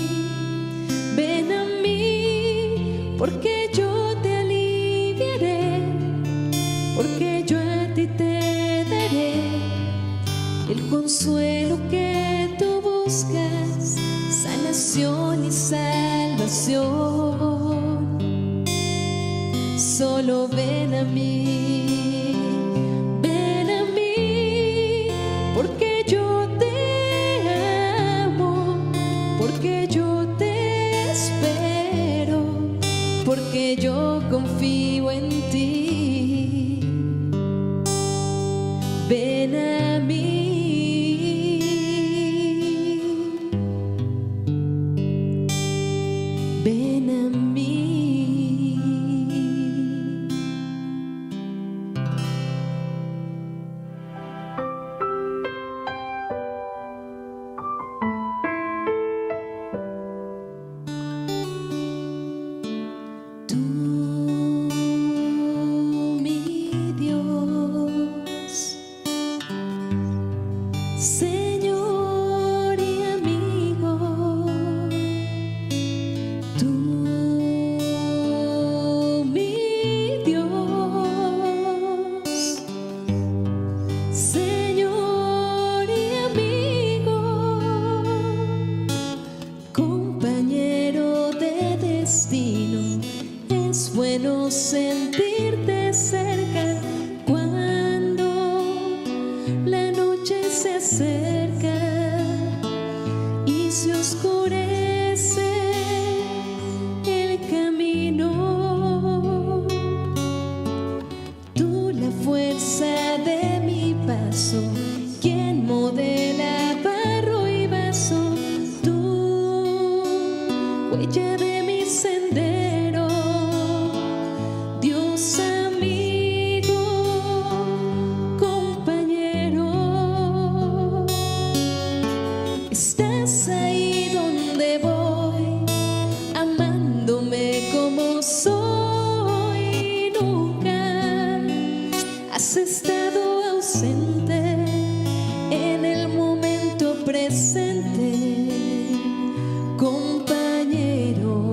porque yo te aliviaré, porque yo a ti te daré el consuelo que tú buscas, sanación y salvación. Solo ven a mí, porque yo te amo, porque yo te espero, porque yo confío en ti. Ven a mí. Ven a mí. Tú, mi Dios, Señor y amigo, tú, mi Dios, Señor y amigo, compañero de destino. Es bueno sentirte cerca cuando la noche se acerca y se oscurece el camino. Tú, la fuerza de mi paso, quien modela barro y vaso, tú, huella de mi sendero, Dios amigo, compañero. Estás ahí donde voy, amándome como soy. Nunca has estado ausente en el momento presente, compañero.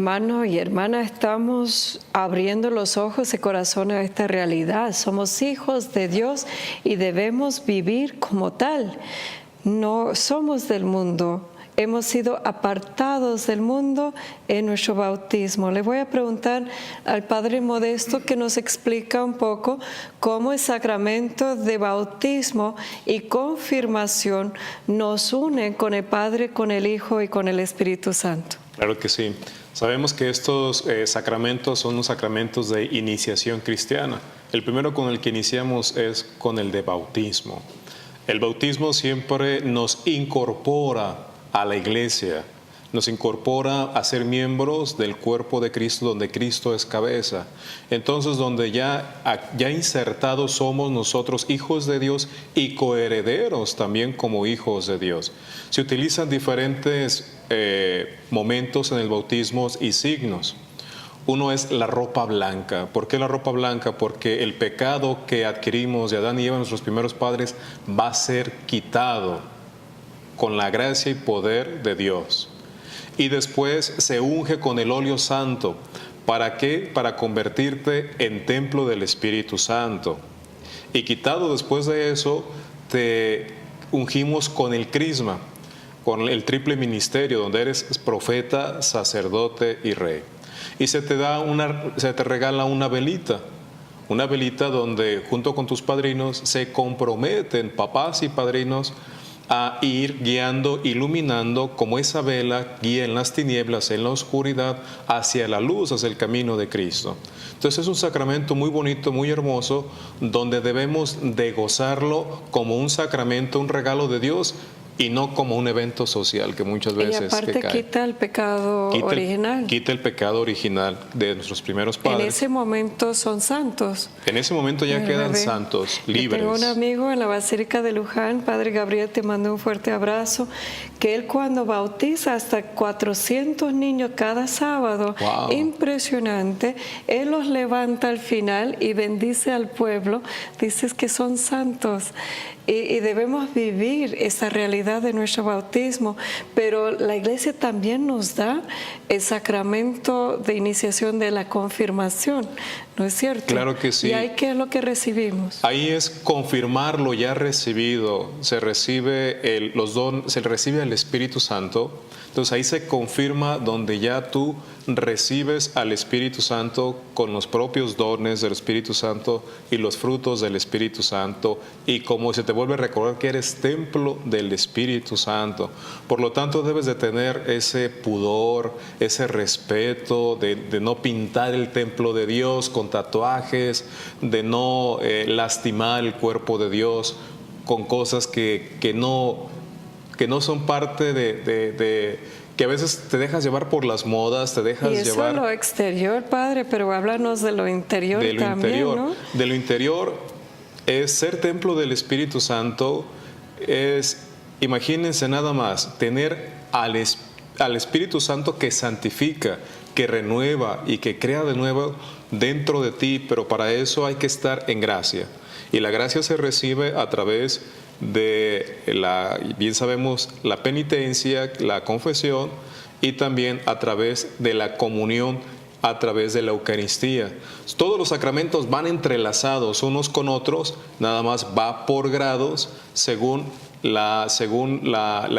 hermanos y hermanas, estamos abriendo los ojos y corazones a esta realidad. Somos hijos de Dios y debemos vivir como tal. No somos del mundo. Hemos sido apartados del mundo en nuestro bautismo. Le voy a preguntar al Padre Modesto que nos explica un poco cómo el sacramento de bautismo y confirmación nos unen con el Padre, con el Hijo y con el Espíritu Santo. Claro que sí. Sabemos que estos sacramentos son los sacramentos de iniciación cristiana. El primero con el que iniciamos es con el de bautismo. El bautismo siempre nos incorpora a la iglesia, nos incorpora a ser miembros del cuerpo de Cristo, donde Cristo es cabeza. Entonces, donde ya insertados somos nosotros hijos de Dios y coherederos también como hijos de Dios. Se utilizan diferentes momentos en el bautismo y signos. Uno es la ropa blanca. ¿Por qué la ropa blanca? Porque el pecado que adquirimos de Adán y Eva, nuestros primeros padres, va a ser quitado con la gracia y poder de Dios. Y después se unge con el óleo santo. ¿Para qué? Para convertirte en templo del Espíritu Santo. Y quitado después de eso, te ungimos con el crisma, con el triple ministerio, donde eres profeta, sacerdote y rey. Y se te regala una velita donde junto con tus padrinos se comprometen papás y padrinos a ir guiando, iluminando como esa vela guía en las tinieblas, en la oscuridad, hacia la luz, hacia el camino de Cristo. Entonces es un sacramento muy bonito, muy hermoso, donde debemos de gozarlo como un sacramento, un regalo de Dios, y no como un evento social que muchas veces y aparte quita el pecado original. Quita el pecado original de nuestros primeros padres. En ese momento son santos. En ese momento ya quedan santos, libres. Yo tengo un amigo en la Basílica de Luján, Padre Gabriel, te mando un fuerte abrazo, que él cuando bautiza hasta 400 niños cada sábado, wow, impresionante, él los levanta al final y bendice al pueblo, dices que son santos. Y debemos vivir esa realidad de nuestro bautismo, pero la Iglesia también nos da el sacramento de iniciación de la confirmación, ¿no es cierto? Claro que sí. ¿Y ahí qué es lo que recibimos? Ahí es confirmar lo ya recibido. Se recibe se recibe el Espíritu Santo. Entonces ahí se confirma donde ya tú recibes al Espíritu Santo con los propios dones del Espíritu Santo y los frutos del Espíritu Santo, y como se te vuelve a recordar que eres templo del Espíritu Santo. Por lo tanto debes de tener ese pudor, ese respeto de no pintar el templo de Dios con tatuajes, de no lastimar el cuerpo de Dios con cosas que no son parte que a veces te dejas llevar por las modas, te dejas llevar... Y eso es lo exterior, Padre, pero háblanos de lo interior también, interior, ¿no? De lo interior es ser templo del Espíritu Santo, imagínense nada más, tener al Espíritu Santo que santifica, que renueva y que crea de nuevo dentro de ti, pero para eso hay que estar en gracia. Y la gracia se recibe a través de bien sabemos, la penitencia, la confesión, y también a través de la comunión, a través de la Eucaristía. Todos los sacramentos van entrelazados unos con otros, nada más va por grados según la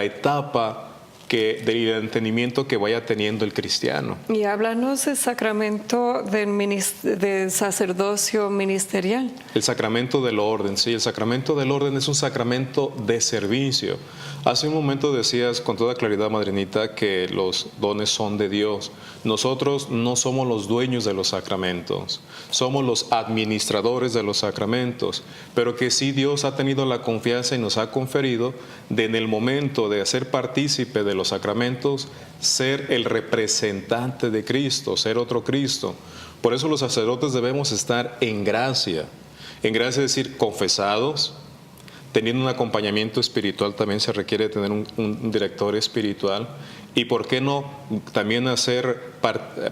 etapa del entendimiento que vaya teniendo el cristiano. Y háblanos del sacramento del sacerdocio ministerial. El sacramento del orden, sí, el sacramento del orden es un sacramento de servicio. Hace un momento decías con toda claridad, madrinita, que los dones son de Dios. Nosotros no somos los dueños de los sacramentos, somos los administradores de los sacramentos, pero que sí Dios ha tenido la confianza y nos ha conferido de, en el momento de hacer partícipe de los sacramentos, ser el representante de Cristo, ser otro Cristo. Por eso los sacerdotes debemos estar en gracia. En gracia es decir, confesados, teniendo un acompañamiento espiritual. También se requiere tener un director espiritual. Y por qué no también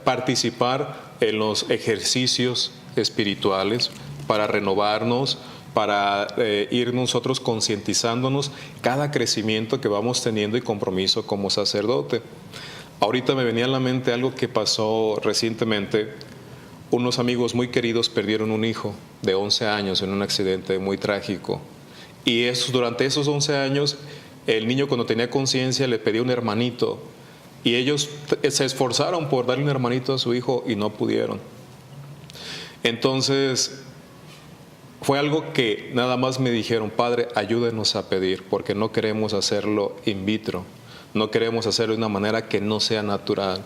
participar en los ejercicios espirituales para renovarnos, para ir nosotros concientizándonos cada crecimiento que vamos teniendo y compromiso como sacerdote. Ahorita me venía a la mente algo que pasó recientemente. Unos amigos muy queridos perdieron un hijo de 11 años en un accidente muy trágico. Y durante esos 11 años, el niño, cuando tenía conciencia, le pedía un hermanito. Y ellos se esforzaron por darle un hermanito a su hijo y no pudieron. Entonces, fue algo que nada más me dijeron: Padre, ayúdenos a pedir, porque no queremos hacerlo in vitro. No queremos hacerlo de una manera que no sea natural.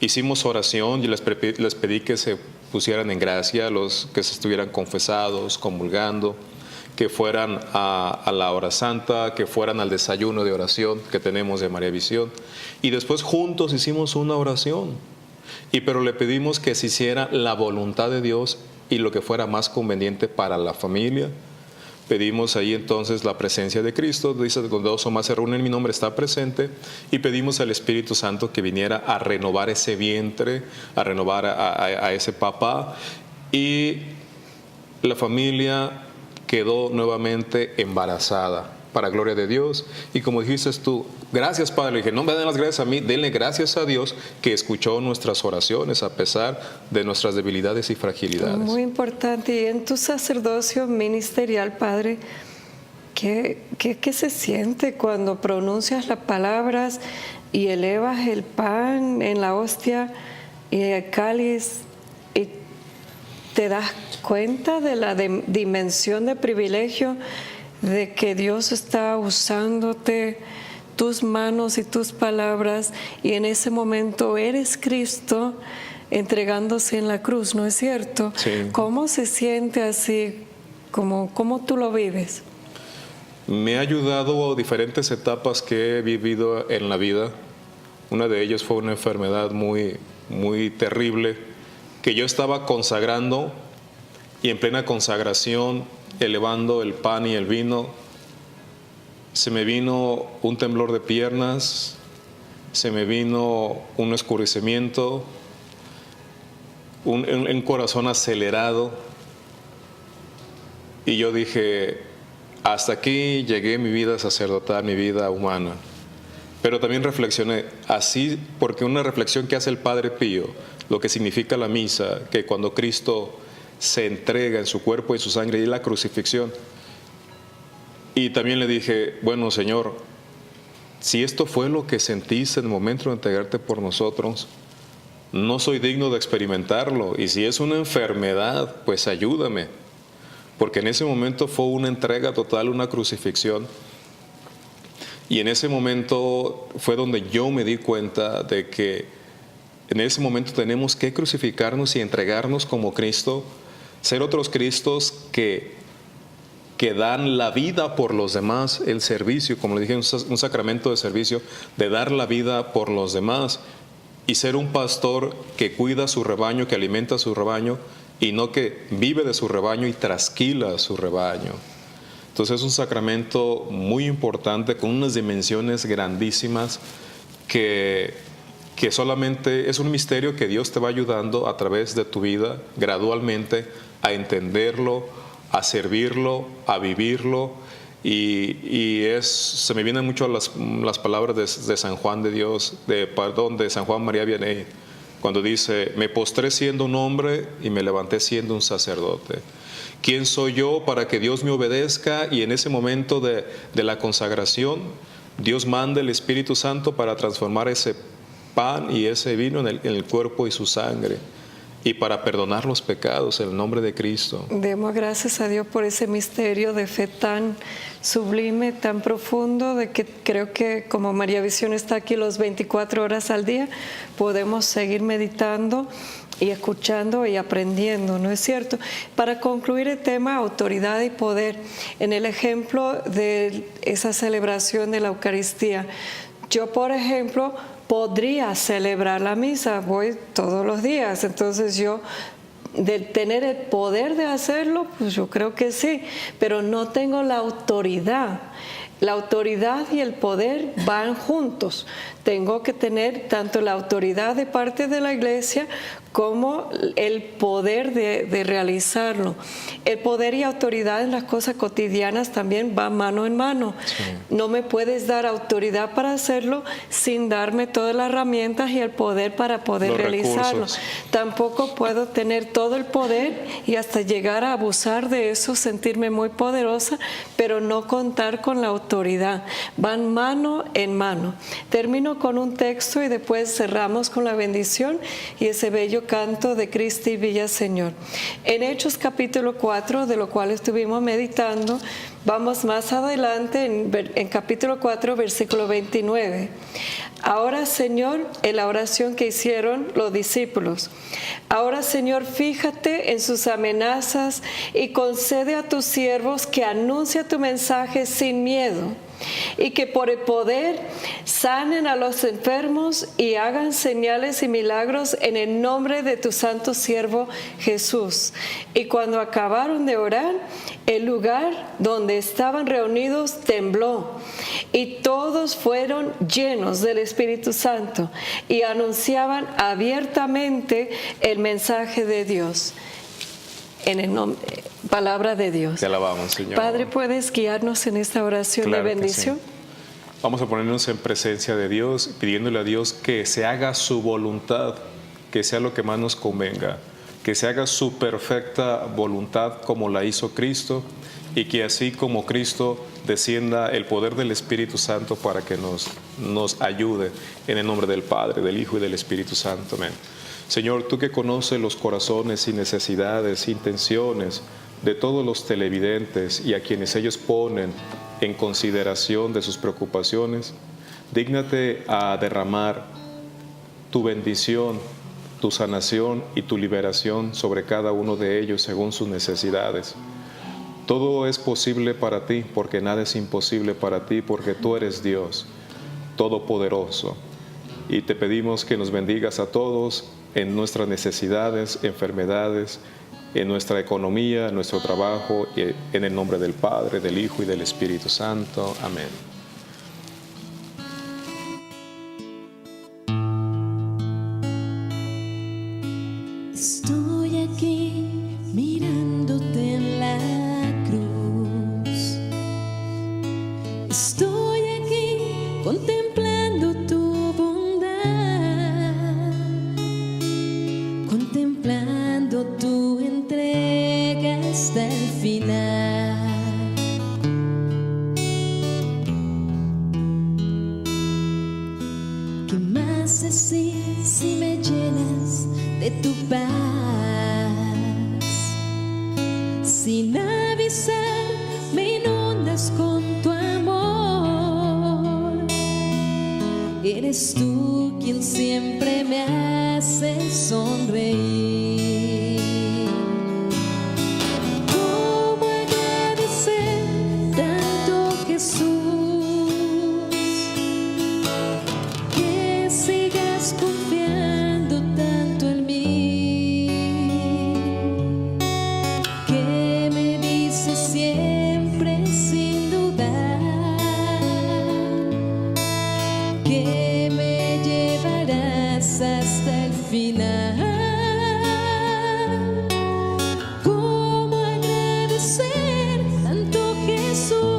Hicimos oración y les pedí que se pusieran en gracia, los que se estuvieran confesados, comulgando, que fueran a la hora santa, que fueran al desayuno de oración que tenemos de María Visión. Y después juntos hicimos una oración. Pero le pedimos que se hiciera la voluntad de Dios y lo que fuera más conveniente para la familia. Pedimos ahí entonces la presencia de Cristo. Dice: cuando 2 o más se reúnen en mi nombre, está presente. Y pedimos al Espíritu Santo que viniera a renovar ese vientre, a renovar a ese papá. Y la familia quedó nuevamente embarazada, para gloria de Dios. Y como dijiste tú, gracias, Padre. Le dije: no me den las gracias a mí, denle gracias a Dios que escuchó nuestras oraciones a pesar de nuestras debilidades y fragilidades. Muy importante. Y en tu sacerdocio ministerial, Padre, ¿qué se siente cuando pronuncias las palabras y elevas el pan en la hostia y el cáliz, y te das cuenta de la dimensión de privilegio de que Dios está usándote, tus manos y tus palabras, y en ese momento eres Cristo entregándose en la cruz, ¿no es cierto? Sí. ¿Cómo se siente así? ¿Cómo tú lo vives? Me ha ayudado a diferentes etapas que he vivido en la vida. Una de ellas fue una enfermedad muy, muy terrible que yo estaba consagrando, y en plena consagración, elevando el pan y el vino, se me vino un temblor de piernas, se me vino un oscurecimiento, un corazón acelerado, y yo dije: hasta aquí llegué mi vida sacerdotal, mi vida humana. Pero también reflexioné así, porque una reflexión que hace el Padre Pío, lo que significa la misa, que cuando Cristo se entrega en su cuerpo y su sangre, y la crucifixión. Y también le dije: bueno, Señor, si esto fue lo que sentiste en el momento de entregarte por nosotros, no soy digno de experimentarlo, y si es una enfermedad, pues ayúdame, porque en ese momento fue una entrega total, una crucifixión. Y en ese momento fue donde yo me di cuenta de que en ese momento tenemos que crucificarnos y entregarnos como Cristo, ser otros Cristos que dan la vida por los demás, el servicio, como le dije, un sacramento de servicio, de dar la vida por los demás, y ser un pastor que cuida su rebaño, que alimenta su rebaño, y no que vive de su rebaño y trasquila su rebaño. Entonces es un sacramento muy importante, con unas dimensiones grandísimas, que solamente es un misterio que Dios te va ayudando a través de tu vida, gradualmente, a entenderlo, a servirlo, a vivirlo. Y se me vienen mucho las palabras de San Juan de Dios, de San Juan María Vianney, cuando dice: me postré siendo un hombre y me levanté siendo un sacerdote. ¿Quién soy yo para que Dios me obedezca? Y en ese momento de la consagración, Dios manda el Espíritu Santo para transformar ese pan y ese vino en el cuerpo y su sangre, y para perdonar los pecados en el nombre de Cristo. Demos gracias a Dios por ese misterio de fe tan sublime, tan profundo, de que creo que como María Visión está aquí los 24 horas al día, podemos seguir meditando y escuchando y aprendiendo, ¿no es cierto? Para concluir el tema autoridad y poder, en el ejemplo de esa celebración de la Eucaristía, yo, por ejemplo, podría celebrar la misa, voy todos los días, entonces yo, de tener el poder de hacerlo, pues yo creo que sí, pero no tengo la autoridad. La autoridad y el poder van juntos. Tengo que tener tanto la autoridad de parte de la Iglesia como el poder de realizarlo. El poder y autoridad en las cosas cotidianas también va mano en mano. Sí. No me puedes dar autoridad para hacerlo sin darme todas las herramientas y el poder para poder Los realizarlo. recursos. Tampoco puedo tener todo el poder y hasta llegar a abusar de eso, sentirme muy poderosa, pero no contar con la autoridad. Van mano en mano. Termino con un texto y después cerramos con la bendición y ese bello canto de Cristi Villaseñor. En Hechos capítulo 4, de lo cual estuvimos meditando, vamos más adelante en capítulo 4, versículo 29. Ahora, Señor, en la oración que hicieron los discípulos, ahora, Señor, fíjate en sus amenazas y concede a tus siervos que anuncien tu mensaje sin miedo y que por el poder sanen a los enfermos y hagan señales y milagros en el nombre de tu santo siervo Jesús. Y cuando acabaron de orar, el lugar donde estaban reunidos tembló y todos fueron llenos del Espíritu Santo y anunciaban abiertamente el mensaje de Dios. En el nombre, palabra de Dios. Te alabamos, Señor. Padre, ¿puedes guiarnos en esta oración Claro de que bendición? sí. Vamos a ponernos en presencia de Dios, pidiéndole a Dios que se haga su voluntad, que sea lo que más nos convenga, que se haga su perfecta voluntad como la hizo Cristo y que así como Cristo descienda el poder del Espíritu Santo para que nos ayude en el nombre del Padre, del Hijo y del Espíritu Santo. Amén. Señor, tú que conoces los corazones y necesidades, intenciones de todos los televidentes y a quienes ellos ponen en consideración de sus preocupaciones, dígnate a derramar tu bendición, tu sanación y tu liberación sobre cada uno de ellos según sus necesidades. Todo es posible para ti, porque nada es imposible para ti, porque tú eres Dios Todopoderoso. Y te pedimos que nos bendigas a todos en nuestras necesidades, enfermedades, en nuestra economía, en nuestro trabajo, en el nombre del Padre, del Hijo y del Espíritu Santo. Amén. Estoy aquí mirándote en la cruz. Estoy aquí contemplando tu bondad, contemplando tu entrega hasta el final. ¿Qué más decir si me llenas de tu paz? Sin avisar me inundas con tu amor. Eres tú quien siempre me hace sonreír. ¿Cómo agradecer tanto, Jesús? Que sigas confiando tanto en mí, que me dices siempre sin dudar que me llevarás hasta el final. ¿Cómo agradecer tanto, Jesús?